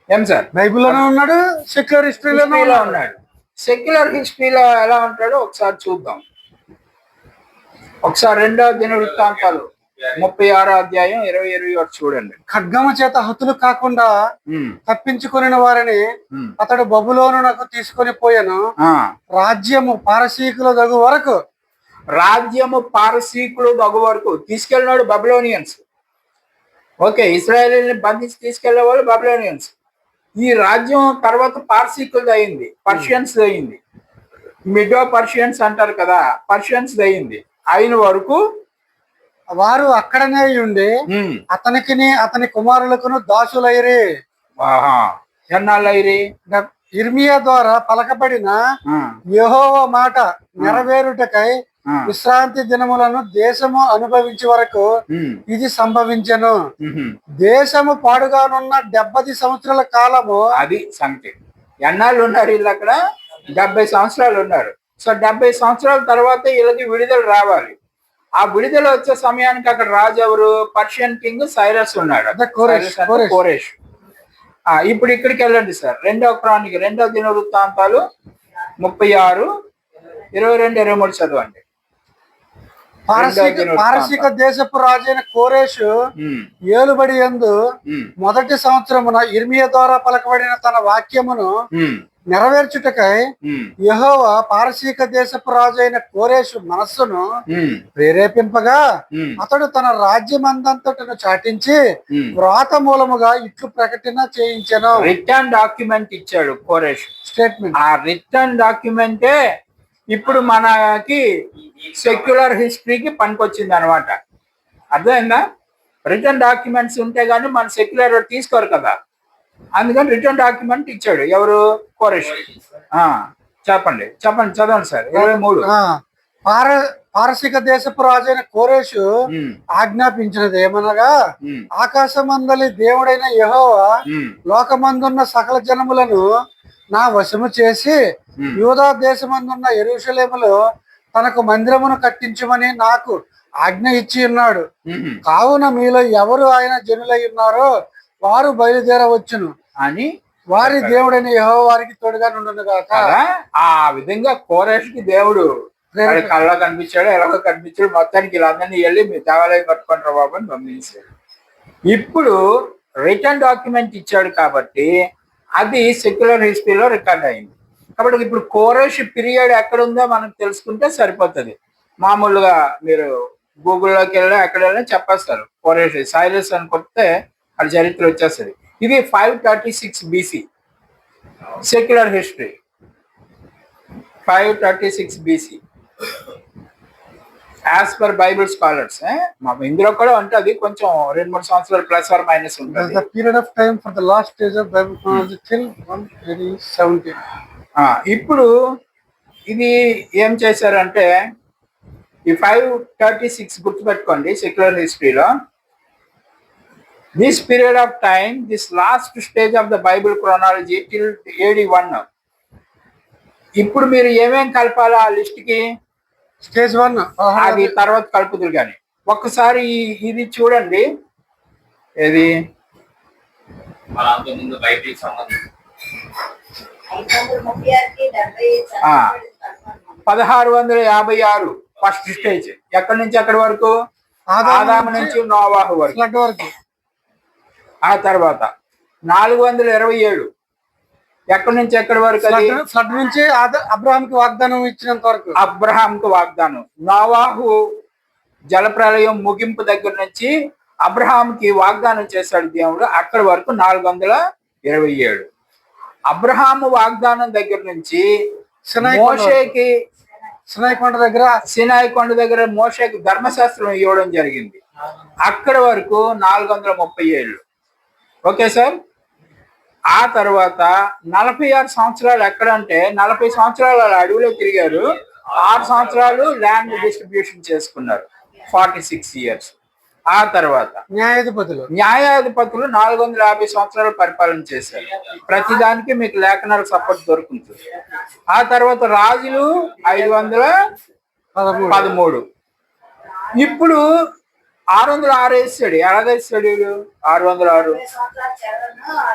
ఏం సార్? బైబిల్లోనే ఉన్నాడు, సెక్యులర్ హిస్టరీలో ఉన్నాడు. సెక్యులర్ హిస్టరీలో ఎలా ఉంటాడో ఒకసారి చూద్దాం. ఒకసారి 2వ దినవృత్తాంతాలు 36వ అధ్యాయం 20-21 చూడండి. ఖడ్గమ చేత హతులు కాకుండా తప్పించుకుని వారిని అతడు బబులోనునకు తీసుకొని పోయాను. రాజ్యము పారసీకులు దగు వరకు తీసుకెళ్ళినాడు బబులోనియన్స్. ఓకే, ఇశ్రాయేలీని బంధించి తీసుకెళ్లే వాళ్ళు బబులోనియన్స్. ఈ రాజ్యం తర్వాత పార్సీకులది అయింది, పర్షియన్స్ అయింది. మిడో పర్షియన్స్ అంటారు కదా, పర్షియన్స్ అయింది. అయిన వరకు వారు అక్కడనే ఉండి అతనికి అతని కుమారులకును దాసులైరి. ఎన్నాళ్ళైరి? ఇర్మియా ద్వారా పలకబడిన యెహోవా మాట నెరవేరుటకై విశ్రాంతి దినములను దేశము అనుభవించే వరకు ఇది సంభవించెను. దేశము పాడుగానున్న 70 సంవత్సరాల కాలము. అది సంగతి. ఎన్నాళ్ళు ఉన్నారు వీళ్ళు అక్కడ? 70 సంవత్సరాలు ఉన్నారు. సో 70 సంవత్సరాల తర్వాత వీళ్ళకి విడుదల రావాలి. ఆ విడుదల వచ్చే సమయానికి అక్కడ రాజు ఎవరు? పర్షియన్ కింగ్ సైరస్ ఉన్నాడు, కోరెష్. ఇప్పుడు ఇక్కడికి వెళ్ళండి సార్. 2వ క్రానిక 2వ దినవృత్తాంతాలు 36, 22, 23 చదవండి. పారసీక దేశపు రాజైన కోరెషు ఏలుబడి యందు మొదటి సంవత్సరమున ఇర్మియా ద్వారా పలకబడిన తన వాక్యమును నెరవేర్చుటకై యెహోవా పారసీక దేశపు రాజైన కోరెషు మనస్సును ప్రేరేపింపగా అతడు తన రాజ్యమందంతటను చాటించి వ్రాత మూలముగా ఇట్లు ప్రకటన చేయించెను. రిటర్న్ డాక్యుమెంట్ ఇచ్చాడు కోరెష్, స్టేట్మెంట్. ఆ రిటర్న్ డాక్యుమెంటే ఇప్పుడు మనకి సెక్యులర్ హిస్టరీకి పనికొచ్చింది అనమాట. అర్థమైందా? రిటర్న్ డాక్యుమెంట్స్ ఉంటే గానీ మన సెక్యులర్ తీసుకోరు కదా, అందుకని రిటర్న్ డాక్యుమెంట్ ఇచ్చాడు. ఎవరు? కోరెష్. చెప్పండి చదవండి సార్. 23. పారసీక దేశపు రాజైన కోరెషు ఆజ్ఞాపించినది ఏమనగా, ఆకాశమందలి దేవుడైన యెహోవా లోకమందున్న సకల జనములను నా వశము చేసి యూదా దేశమందున్న యెరూషలేములో తనకు మందిరమును కట్టించమని నాకు ఆజ్ఞ ఇచ్చి ఉన్నాడు. కావున మీలో ఎవరు ఆయన జనులై ఉన్నారో వారు బయలుదేరవచ్చును అని వారి దేవుడైన యెహోవా వారికి తోడుగా నుండును గాక. కదా. ఆ విధంగా కోరేష్కి దేవుడు కళ్ళ కనిపించాడు, ఎలాగో కనిపించాడు. మొత్తానికి వీళ్ళందరినీ వెళ్ళి మీ దేవాలయం కట్టుకుంటారు బాబు అని పంపించాడు. ఇప్పుడు రిటర్న్ డాక్యుమెంట్ ఇచ్చాడు కాబట్టి అది సెక్యులర్ హిస్టరీలో రికార్డ్ అయింది. కాబట్టి ఇప్పుడు కోరేష్ పీరియడ్ ఎక్కడ ఉందో మనకు తెలుసుకుంటే సరిపోతుంది. మామూలుగా మీరు గూగుల్లోకి వెళ్ళి ఎక్కడ వెళ్ళినా చెప్పేస్తారు. కోరేష్ సైలస్ అని కొడితే అది చరిత్ర వచ్చేస్తుంది. ఇది 536 BC secular history. 536 BC as per Bible scholars. ఇందులో కూడా ఉంటుంది, కొంచెం 2-3 సంవత్సరాలు ప్లస్ ఆర్ మైనస్ ఉంటుంది. The period of time for the last stage of Bible chronology till 170. ఇప్పుడు ఇది ఏం చేశారంటే ఈ 536 గుర్తుపెట్టుకోండి సెక్యులర్ హిస్టరీలో. This period of time, this last stage of the Bible chronology till AD 1. ఇప్పుడు మీరు ఏమేం కలపాలా ఆ లిస్ట్ కి? స్టేజ్ 1 అది తర్వాత కలుపుతురు. కానీ ఒక్కసారి ఇది చూడండి. ఏది 1656 ఫస్ట్ స్టేజ్. ఎక్కడి నుంచి ఎక్కడి వరకు? ఆదాము నుంచి నోవాహు వరకు. ఆ తర్వాత 427 ఎక్కడి నుంచి ఎక్కడి వరకు? ఫ్లడ్ నుంచి అబ్రహాంకి వాగ్దానం ఇచ్చినంత వరకు. అబ్రహాంకి వాగ్దానం. నోవాహు జలప్రలయం ముగింపు దగ్గర నుంచి అబ్రహాంకి వాగ్దానం చేశాడు దేవుడు, అక్కడి వరకు 427. అబ్రహాము వాగ్దానం దగ్గర నుంచి మోషేకి సినాయి కొండ దగ్గర మోషేకి ధర్మశాస్త్రం ఇవ్వడం జరిగింది. అక్కడి వరకు 437. Okay sir. ఆ తర్వాత 46 సంవత్సరాలు ఎక్కడంటే 40 సంవత్సరాలు అడవిలో తిరిగారు, 6 సంవత్సరాలు ల్యాండ్ డిస్ట్రిబ్యూషన్ చేసుకున్నారు, 46 years. ఆ తర్వాత న్యాయాధిపతులు 450 సంవత్సరాలు పరిపాలన చేశారు. ప్రతిదానికి మీకు లేఖనాలకు సపోర్ట్ దొరుకుతుంది. ఆ తర్వాత రాజులు 513. ఇప్పుడు 606 వేసాడు. ఎలాగేసాడు? 606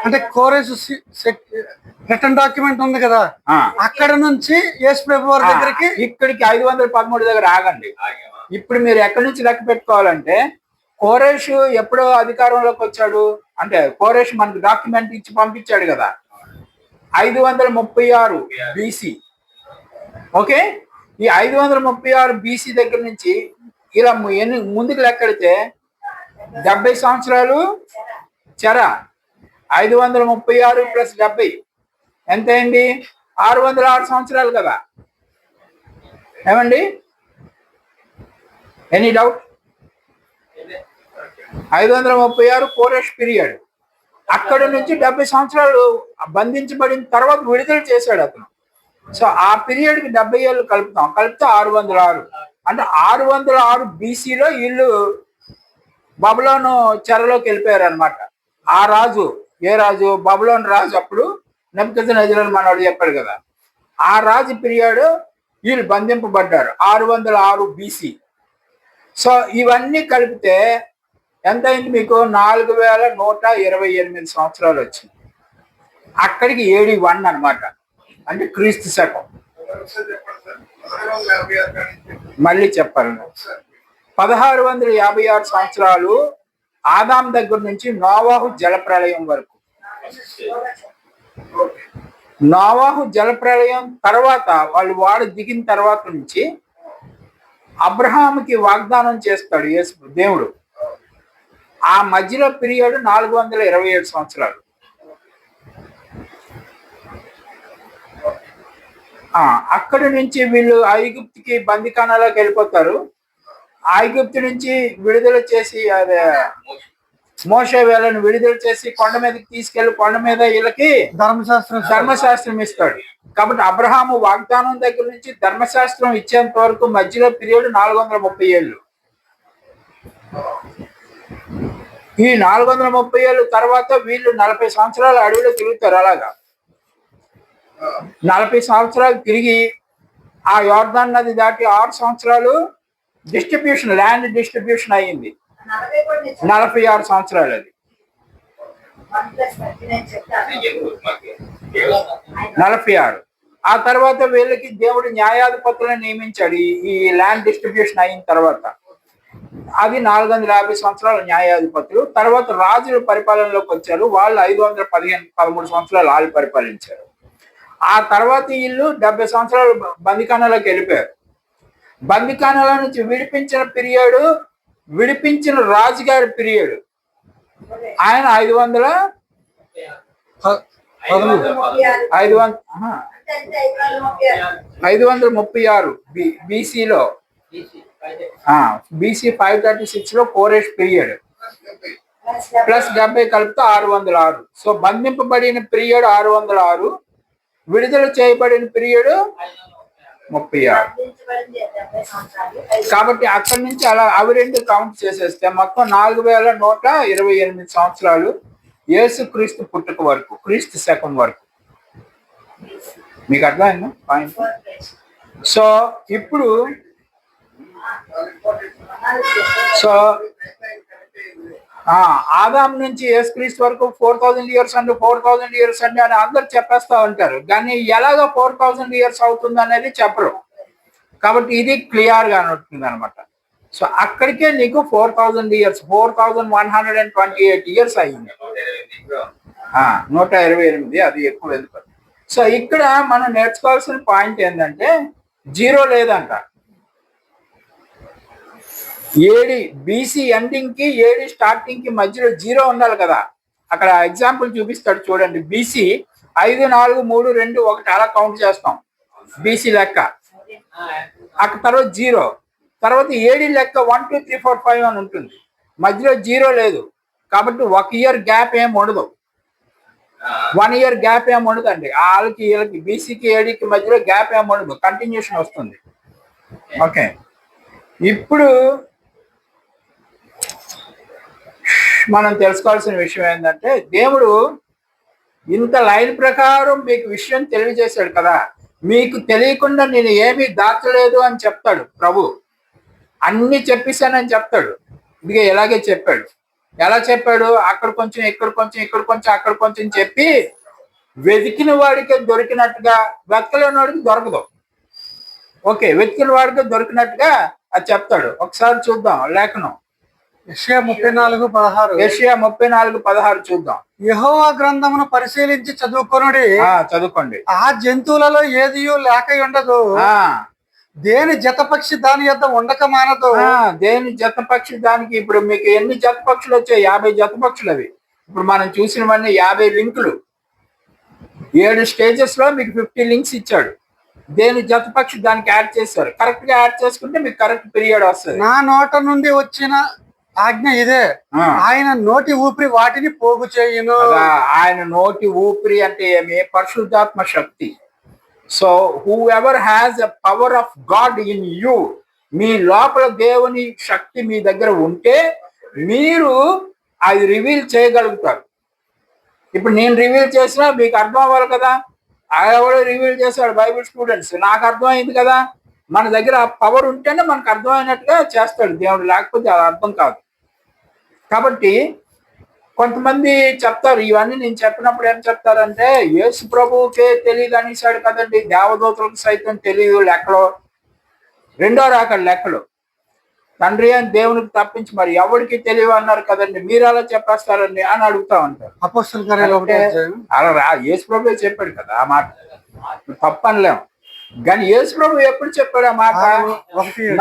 అంటే కోరేష్ రిటర్న్ డాక్యుమెంట్ ఉంది కదా, అక్కడ నుంచి యేసు ప్రభు వారి దగ్గరికి ఇక్కడికి 513 దగ్గర ఆగండి. ఇప్పుడు మీరు ఎక్కడి నుంచి లెక్క పెట్టుకోవాలంటే కోరేష్ ఎప్పుడో అధికారంలోకి వచ్చాడు అంటే కోరేష్ మనకు డాక్యుమెంట్ ఇచ్చి పంపించాడు కదా, 536 BC. ఓకే. ఈ 536 BC దగ్గర నుంచి ఇలా ముందుకు లెక్కడితే 70 సంవత్సరాలు చెర. 536 + 70 ఎంత అయింది? 606 సంవత్సరాలు కదా. ఏమండి, ఎనీ డౌట్? 536 కోరేష్ పీరియడ్. అక్కడ నుంచి 70 సంవత్సరాలు బంధించబడిన తర్వాత విడుదల చేశాడు అతను. సో ఆ పీరియడ్ కి 70 ఏళ్ళు కలిపితే 606. అంటే 606 BCలో వీళ్ళు బబులోను చెరలోకి వెళ్ళిపోయారు అనమాట. ఆ రాజు ఏ రాజు? బబులోను రాజు. అప్పుడు నెబుకద్నెజరు మనోడు చెప్పాడు కదా, ఆ రాజు పీరియడ్ వీళ్ళు బంధింపబడ్డారు 606 BC. సో ఇవన్నీ కలిపితే ఎంత అయింది మీకు? 4128 సంవత్సరాలు వచ్చింది. అక్కడికి AD 1 అనమాట, అంటే క్రీస్తు శకం. మళ్ళీ చెప్పాలి, 1656 సంవత్సరాలు ఆదాం దగ్గర నుంచి నోవాహు జలప్రలయం వరకు. నోవాహు జలప్రలయం తర్వాత వాడు దిగిన తర్వాత నుంచి అబ్రహాముకి వాగ్దానం చేస్తాడు దేవుడు. ఆ మధ్యలో పీరియడ్ 427 సంవత్సరాలు. అక్కడి నుంచి వీళ్ళు ఐగుప్తుకి బందికానాలోకి వెళ్ళిపోతారు. ఐగుప్తు నుంచి విడుదల చేసి అదే మోషే వీళ్ళని విడుదల చేసి కొండ మీదకి తీసుకెళ్లి కొండ మీద వీళ్ళకి ధర్మశాస్త్రం ఇస్తాడు. కాబట్టి అబ్రహాము వాగ్దానం దగ్గర నుంచి ధర్మశాస్త్రం ఇచ్చేంత వరకు మధ్యలో పీరియడ్ 430 ఏళ్ళు. ఈ 430 ఏళ్ళు తర్వాత వీళ్ళు 40 సంవత్సరాలు అడవిలో తిరుగుతారు. అలాగా 40 సంవత్సరాలు తిరిగి ఆ యోర్దాన్ నది దాటి 6 సంవత్సరాలు ల్యాండ్ డిస్ట్రిబ్యూషన్ అయ్యింది. 46 సంవత్సరాలు అది. 46. ఆ తర్వాత వీళ్ళకి దేవుడు న్యాయాధిపతులను నియమించాడు. ఈ ల్యాండ్ డిస్ట్రిబ్యూషన్ అయిన తర్వాత అది 450 సంవత్సరాల న్యాయాధిపతులు. తర్వాత రాజుల పరిపాలనలోకి వచ్చారు. వాళ్ళు 513 సంవత్సరాలు వాళ్ళు పరిపాలించారు. ఆ తర్వాత వీళ్ళు 70 సంవత్సరాలు బందికానాలోకి వెళ్ళిపోయారు. బందికానాల నుంచి విడిపించిన రాజుగారి పీరియడ్ ఆయన 536 బీసీలో, బీసీ 536లో కోరేష్ పీరియడ్ ప్లస్ 70 కలిపితే 606. సో బంధింపబడిన పీరియడ్ 606, విడుదల చేయబడిన పీరియడ్ 36. కాబట్టి అక్కడి నుంచి అలా అవి రెండు కౌంట్ చేసేస్తే మొత్తం 4128 సంవత్సరాలు యేసుక్రీస్తు పుట్టుక వరకు, క్రీస్తు శకం వరకు. మీకు అర్థమైందా పాయింట్? సో ఇప్పుడు ఆదాం నుంచి యేసుక్రీస్తు వరకు 4000 ఇయర్స్ అండి, 4000 ఇయర్స్ అండి అని అందరు చెప్పేస్తా ఉంటారు. కానీ ఎలాగ 4000 ఇయర్స్ అవుతుంది అనేది చెప్పరు. కాబట్టి ఇది క్లియర్ గా ఉంటుంది అనమాట. సో అక్కడికే నీకు 4000 ఇయర్స్, 4128 ఇయర్స్ అయ్యింది. 128, అది ఎక్కువ ఎందుకు. సో ఇక్కడ మనం నేర్చుకోవాల్సిన పాయింట్ ఏంటంటే జీరో లేదంట. ఏడి బీసీ ఎండింగ్ కి ఏడి స్టార్టింగ్ కి మధ్యలో జీరో ఉండాలి కదా. అక్కడ ఎగ్జాంపుల్ చూపిస్తాడు చూడండి. బీసీ 5, 4, 3, 2, 1 అలా కౌంట్ చేస్తాం బీసీ లెక్క. అక్కడ తర్వాత జీరో, తర్వాత ఏడి లెక్క 1, 2, 3, 4, 5 అని ఉంటుంది. మధ్యలో జీరో లేదు కాబట్టి 1 ఇయర్ గ్యాప్ ఏం ఉండదు. 1 ఇయర్ గ్యాప్ ఏం ఉండదు అండి. వాళ్ళకి వీళ్ళకి బీసీకి ఏడికి మధ్యలో గ్యాప్ ఏం ఉండదు, కంటిన్యూషన్ వస్తుంది. ఓకే, ఇప్పుడు మనం తెలుసుకోవాల్సిన విషయం ఏంటంటే దేవుడు ఇంత లైన్ ప్రకారం మీకు విషయం తెలియజేశాడు కదా. మీకు తెలియకుండా నేను ఏమీ దాచలేదు అని చెప్తాడు ప్రభు. అన్ని చెప్పేశానని చెప్తాడు. ఇదిగే ఇలాగే చెప్పాడు. ఎలా చెప్పాడు? అక్కడ కొంచెం, ఇక్కడ కొంచెం, ఇక్కడ కొంచెం, అక్కడ కొంచెం చెప్పి వెతికిన వాడికి దొరికినట్టుగా, వెతకలేని వాడికి దొరకదు. ఓకే, వెతికిన వాడికి దొరికినట్టుగా అది చెప్తాడు. ఒకసారి చూద్దాం లేఖనం. యెషయా 34:16. యెషయా 34:16 చూద్దాం. యెహోవా గ్రంథమును పరిశీలించి చదువుకోండి. ఆ జంతువులలో ఏదియు లేక ఉండదు, దేని జతపక్షి దాని యొద్ద ఉండక మానదు. దేని జతపక్షి దానికి. ఇప్పుడు మీకు ఎన్ని జతపక్షులు వచ్చాయి? 50 జతపక్షులు. అవి ఇప్పుడు మనం చూసినవన్నీ 50 లింకులు. 7 స్టేజెస్ లో మీకు 50 లింక్స్ ఇచ్చాడు. దేని జతపక్షి దానికి యాడ్ చేశారు. కరెక్ట్ గా యాడ్ చేసుకుంటే మీకు కరెక్ట్ పీరియడ్ వస్తుంది. నా నోట నుండి వచ్చిన ఆజ్ఞ ఇదే, ఆయన నోటి ఊపిరి వాటిని పోగు చేయును. ఆయన నోటి ఊపిరి అంటే ఏమి? పరిశుద్ధాత్మ శక్తి. So whoever has a power of God in you, మీ లోపల దేవుని శక్తి మీ దగ్గర ఉంటే మీరు అది రివీల్ చేయగలుగుతారు. ఇప్పుడు నేను రివీల్ చేసినా మీకు అర్థం అవ్వాలి కదా. ఎవడో రివీల్ చేశాడు, బైబిల్ స్టూడెంట్స్, నాకు అర్థమైంది కదా. మన దగ్గర ఆ పవర్ ఉంటేనే మనకు అర్థమైనట్టుగా చేస్తాడు దేవుడు, లేకపోతే అది అర్థం కాదు. కాబట్టి కొంతమంది చెప్తారు, ఇవన్నీ నేను చెప్పినప్పుడు ఏం చెప్తారంటే యేసు ప్రభువుకే తెలియదు అనేసాడు కదండి, దేవదూతలకు సైతం తెలియదు లెక్కలో, రెండో రాకడ లెక్కలు. తండ్రి అని దేవునికి తప్పించి మరి ఎవరికి తెలియదు అన్నారు కదండి, మీరు అలా చెప్పేస్తారండి అని అడుగుతా ఉంటారు. అపోస్తలుల కార్యాలు అలా యేసు ప్రభువే చెప్పాడు కదా ఆ మాట, తప్పనలేము. కానీ యేసు ప్రభు ఎప్పుడు చెప్పాడు ఆ మాట?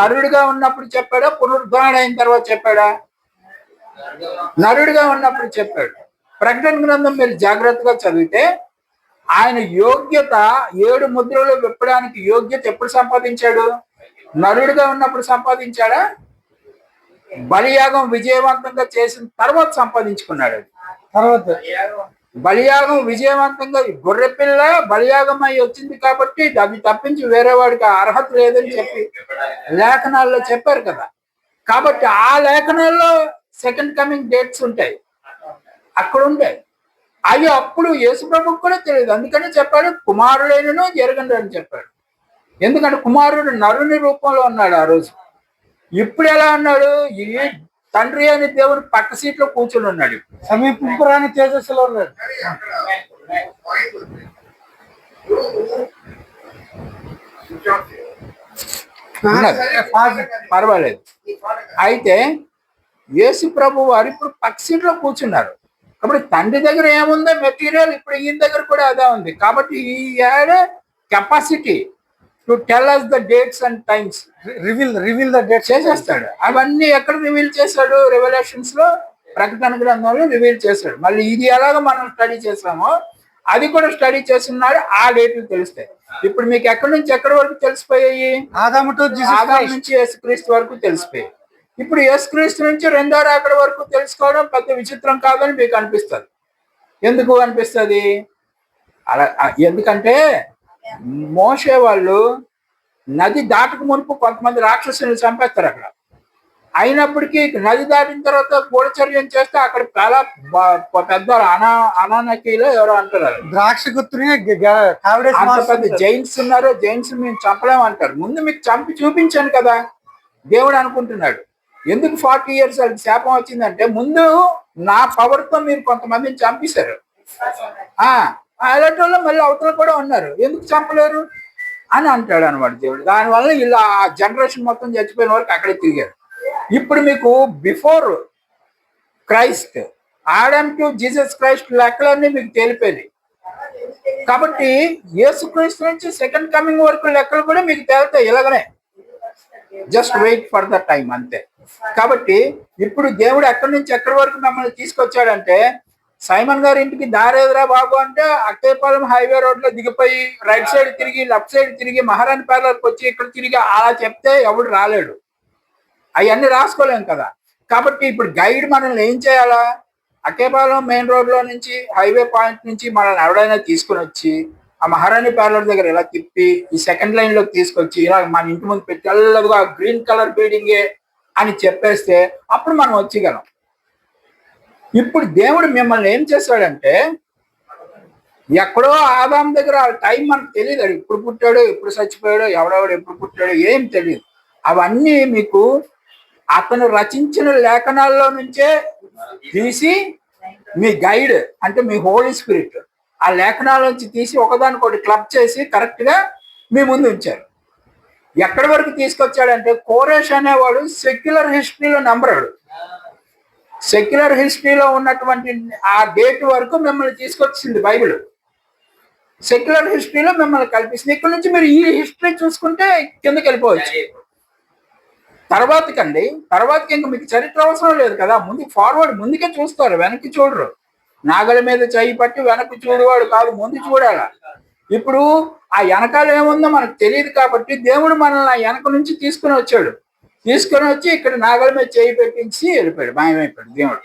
నరుడిగా ఉన్నప్పుడు చెప్పాడా, పునరుద్ధరణ అయిన తర్వాత చెప్పాడా? నరుడిగా ఉన్నప్పుడు చెప్పాడు. ప్రకటన గ్రంథం మీరు జాగ్రత్తగా చదివితే ఆయన యోగ్యత 7 ముద్రలు విప్పడానికి యోగ్యత ఎప్పుడు సంపాదించాడు? నరుడిగా ఉన్నప్పుడు సంపాదించాడా? బలియాగం విజయవంతంగా చేసిన తర్వాత సంపాదించుకున్నాడు. తర్వాత బలియాగం విజయవంతంగా, గొర్రెపిల్ల బలియాగం అయి వచ్చింది కాబట్టి అది తప్పించి వేరే వాడికి అర్హత లేదని చెప్పి లేఖనాల్లో చెప్పారు కదా. కాబట్టి ఆ లేఖనాల్లో సెకండ్ కమింగ్ డేట్స్ ఉంటాయి, అక్కడ ఉంటాయి. అవి అప్పుడు యేసు ప్రభువుకు కూడా తెలియదు. అందుకని చెప్పాడు కుమారుడైనను జరగండి అని చెప్పాడు. ఎందుకంటే కుమారుడు నరుని రూపంలో ఉన్నాడు ఆ రోజు. ఇప్పుడు ఎలా ఉన్నాడు? ఈ తండ్రి అని దేవుడు పక్క సీట్ లో కూర్చుని ఉన్నాడు. సమీపింపురాని తేజస్సులో ఉన్నాడు. పర్వాలేదు. అయితే యేసు ప్రభు వారు ఇప్పుడు పక్క సీట్ లో కూర్చున్నారు. కాబట్టి తండ్రి దగ్గర ఏముందో మెటీరియల్ ఇప్పుడు ఈయన దగ్గర కూడా అదే ఉంది. కాబట్టి ఈ had capacity to tell us the dates and times. Reveal the dates చేసేస్తాడు. అవన్నీ ఎక్కడ రివీల్ చేశాడు? రెవల్యూషన్స్ లో, ప్రకటన గ్రంథంలో రివీల్ చేశాడు. మళ్ళీ ఇది ఎలాగో మనం స్టడీ చేసామో అది కూడా స్టడీ చేస్తున్నాడు. ఆ డేట్లు తెలుస్తాయి. ఇప్పుడు మీకు ఎక్కడి నుంచి ఎక్కడి వరకు తెలిసిపోయాయి? ఆదాము నుంచి యేసుక్రీస్తు వరకు తెలిసిపోయాయి. ఇప్పుడు యేసుక్రీస్తు నుంచి రెండో రాకడ వరకు తెలుసుకోవడం పెద్ద విచిత్రం కాదని మీకు అనిపిస్తుంది. ఎందుకు అనిపిస్తుంది? అలా ఎందుకంటే మోషే వాళ్ళు నది దాటక మునుపు కొంతమంది రాక్షసుని చంపేస్తారు అక్కడ. అయినప్పటికీ నది దాటిన తర్వాత గూఢచర్యం చేస్తే అక్కడ చాలా పెద్ద అనానకీలో ఎవరో అంటారు, ద్రాక్ష గుర్తుని పెద్ద జైన్స్ ఉన్నారు, జైన్స్ మేము చంపలేమంటారు. ముందు మీకు చంపి చూపించాను కదా. దేవుడు అనుకుంటున్నాడు ఎందుకు 40 years వాళ్ళకి శాపం వచ్చిందంటే ముందు నా పవర్ తో మీరు కొంతమందిని చంపేశారు. అలాంటి వాళ్ళు మళ్ళీ అవతల కూడా ఉన్నారు, ఎందుకు చంపలేరు అని అంటాడు అనమాట దేవుడు. దానివల్ల ఇలా ఆ జనరేషన్ మొత్తం చచ్చిపోయిన వరకు అక్కడే తిరిగారు. ఇప్పుడు మీకు before Christ, Adam to Jesus Christ లెక్కలన్నీ మీకు తేలిపోయింది. కాబట్టి యేసుక్రీస్తు నుంచి సెకండ్ కమింగ్ వరకు లెక్కలు కూడా మీకు తేలుతాయి ఇలాగనే. Just wait for the time అంతే. కాబట్టి ఇప్పుడు దేవుడు ఎక్కడి నుంచి ఎక్కడి వరకు మిమ్మల్ని తీసుకొచ్చాడంటే, సైమన్ గారి ఇంటికి దారేదిరా బాబు అంటే అక్కేపాలెం హైవే రోడ్ లో దిగిపోయి రైట్ సైడ్ తిరిగి లెఫ్ట్ సైడ్ తిరిగి మహారాణి పార్లర్కి వచ్చి ఇక్కడ తిరిగి అలా చెప్తే ఎవడు రాలేడు. అవన్నీ రాసుకోలేం కదా. కాబట్టి ఇప్పుడు గైడ్ మనల్ని ఏం చేయాలా? అక్కేపాలెం మెయిన్ రోడ్ లో నుంచి హైవే పాయింట్ నుంచి మనల్ని ఎవడైనా తీసుకుని వచ్చి ఆ మహారాణి పార్లర్ దగ్గర ఇలా తిప్పి ఈ సెకండ్ లైన్ లోకి తీసుకొచ్చి ఇలా మన ఇంటి ముందు పెట్టి తెల్లగా గ్రీన్ కలర్ బిల్డింగే అని చెప్పేస్తే అప్పుడు మనం వచ్చేయగలం. ఇప్పుడు దేవుడు మిమ్మల్ని ఏం చేశాడంటే, ఎక్కడో ఆదాం దగ్గర టైం మనకు తెలియదు. అది ఎప్పుడు పుట్టాడో ఎప్పుడు చచ్చిపోయాడో ఎవడెవడు ఎప్పుడు పుట్టాడో ఏం తెలియదు. అవన్నీ మీకు అతను రచించిన లేఖనాల్లో నుంచే తీసి మీ గైడ్ అంటే మీ హోలీ స్పిరిట్ ఆ లేఖనాల నుంచి తీసి ఒకదానికొకటి క్లబ్ చేసి కరెక్ట్ గా మీ ముందు ఉంచారు. ఎక్కడి వరకు తీసుకొచ్చాడంటే, కోరేష్ అనేవాడు సెక్యులర్ హిస్టరీలో నంబరాడు. సెక్యులర్ హిస్టరీలో ఉన్నటువంటి ఆ డేట్ వరకు మిమ్మల్ని తీసుకొచ్చింది బైబిల్. సెక్యులర్ హిస్టరీలో మిమ్మల్ని కల్పిస్తుంది. ఇక్కడ నుంచి మీరు ఈ హిస్టరీ చూసుకుంటే కిందకి వెళ్ళిపోవచ్చు. తర్వాతకి ఇంకా మీకు చరిత్ర అవసరం లేదు కదా. ముందు ఫార్వర్డ్ ముందుకే చూస్తారు, వెనక్కి చూడరు. నాగల మీద చేయి పట్టి వెనక్కి చూడేవాడు కాదు, ముందు చూడాల. ఇప్పుడు ఆ వెనకాల ఏముందో మనకు తెలియదు కాబట్టి దేవుడు మనల్ని ఆ వెనక నుంచి తీసుకుని వచ్చి ఇక్కడ నాగల మీద చేయి పెట్టించి వెళ్ళిపోయాడు, మాయమైపోయాడు దేవుడు.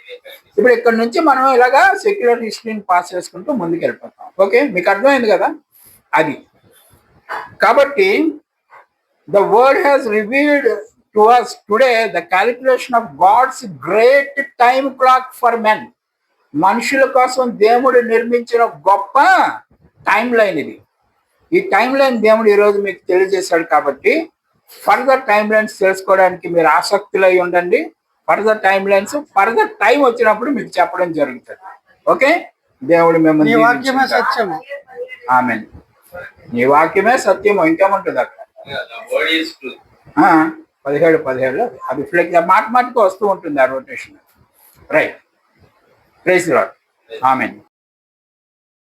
ఇప్పుడు ఇక్కడ నుంచి మనం ఇలాగా సెక్యులర్ హిస్టరీని పాస్ చేసుకుంటూ ముందుకు వెళ్ళిపోతాం. ఓకే, మీకు అర్థమైంది కదా అది. కాబట్టి the word has revealed to us today the calculation of God's great time clock for men. మనుషుల కోసం దేవుడు నిర్మించిన గొప్ప టైం లైన్ ఇది. ఈ టైం లైన్ దేవుడు ఈరోజు మీకు తెలియజేశాడు. కాబట్టి ఫర్దర్ టైం లైన్స్ తెలుసుకోవడానికి మీరు ఆసక్తులు అయి ఉండండి. Further time lines further time వచ్చినప్పుడు మీకు చెప్పడం జరుగుతుంది. ఓకే, దేవుడు మిమ్మల్ని సత్యము. ఆమేన్. నీ వాక్యమే సత్యము. ఇంకేముంటుంది అక్కడ? 17 అది ఫ్లెక్స్ మాటికి వస్తూ ఉంటుంది ఆ rotation. Right, praise the Lord. Amen.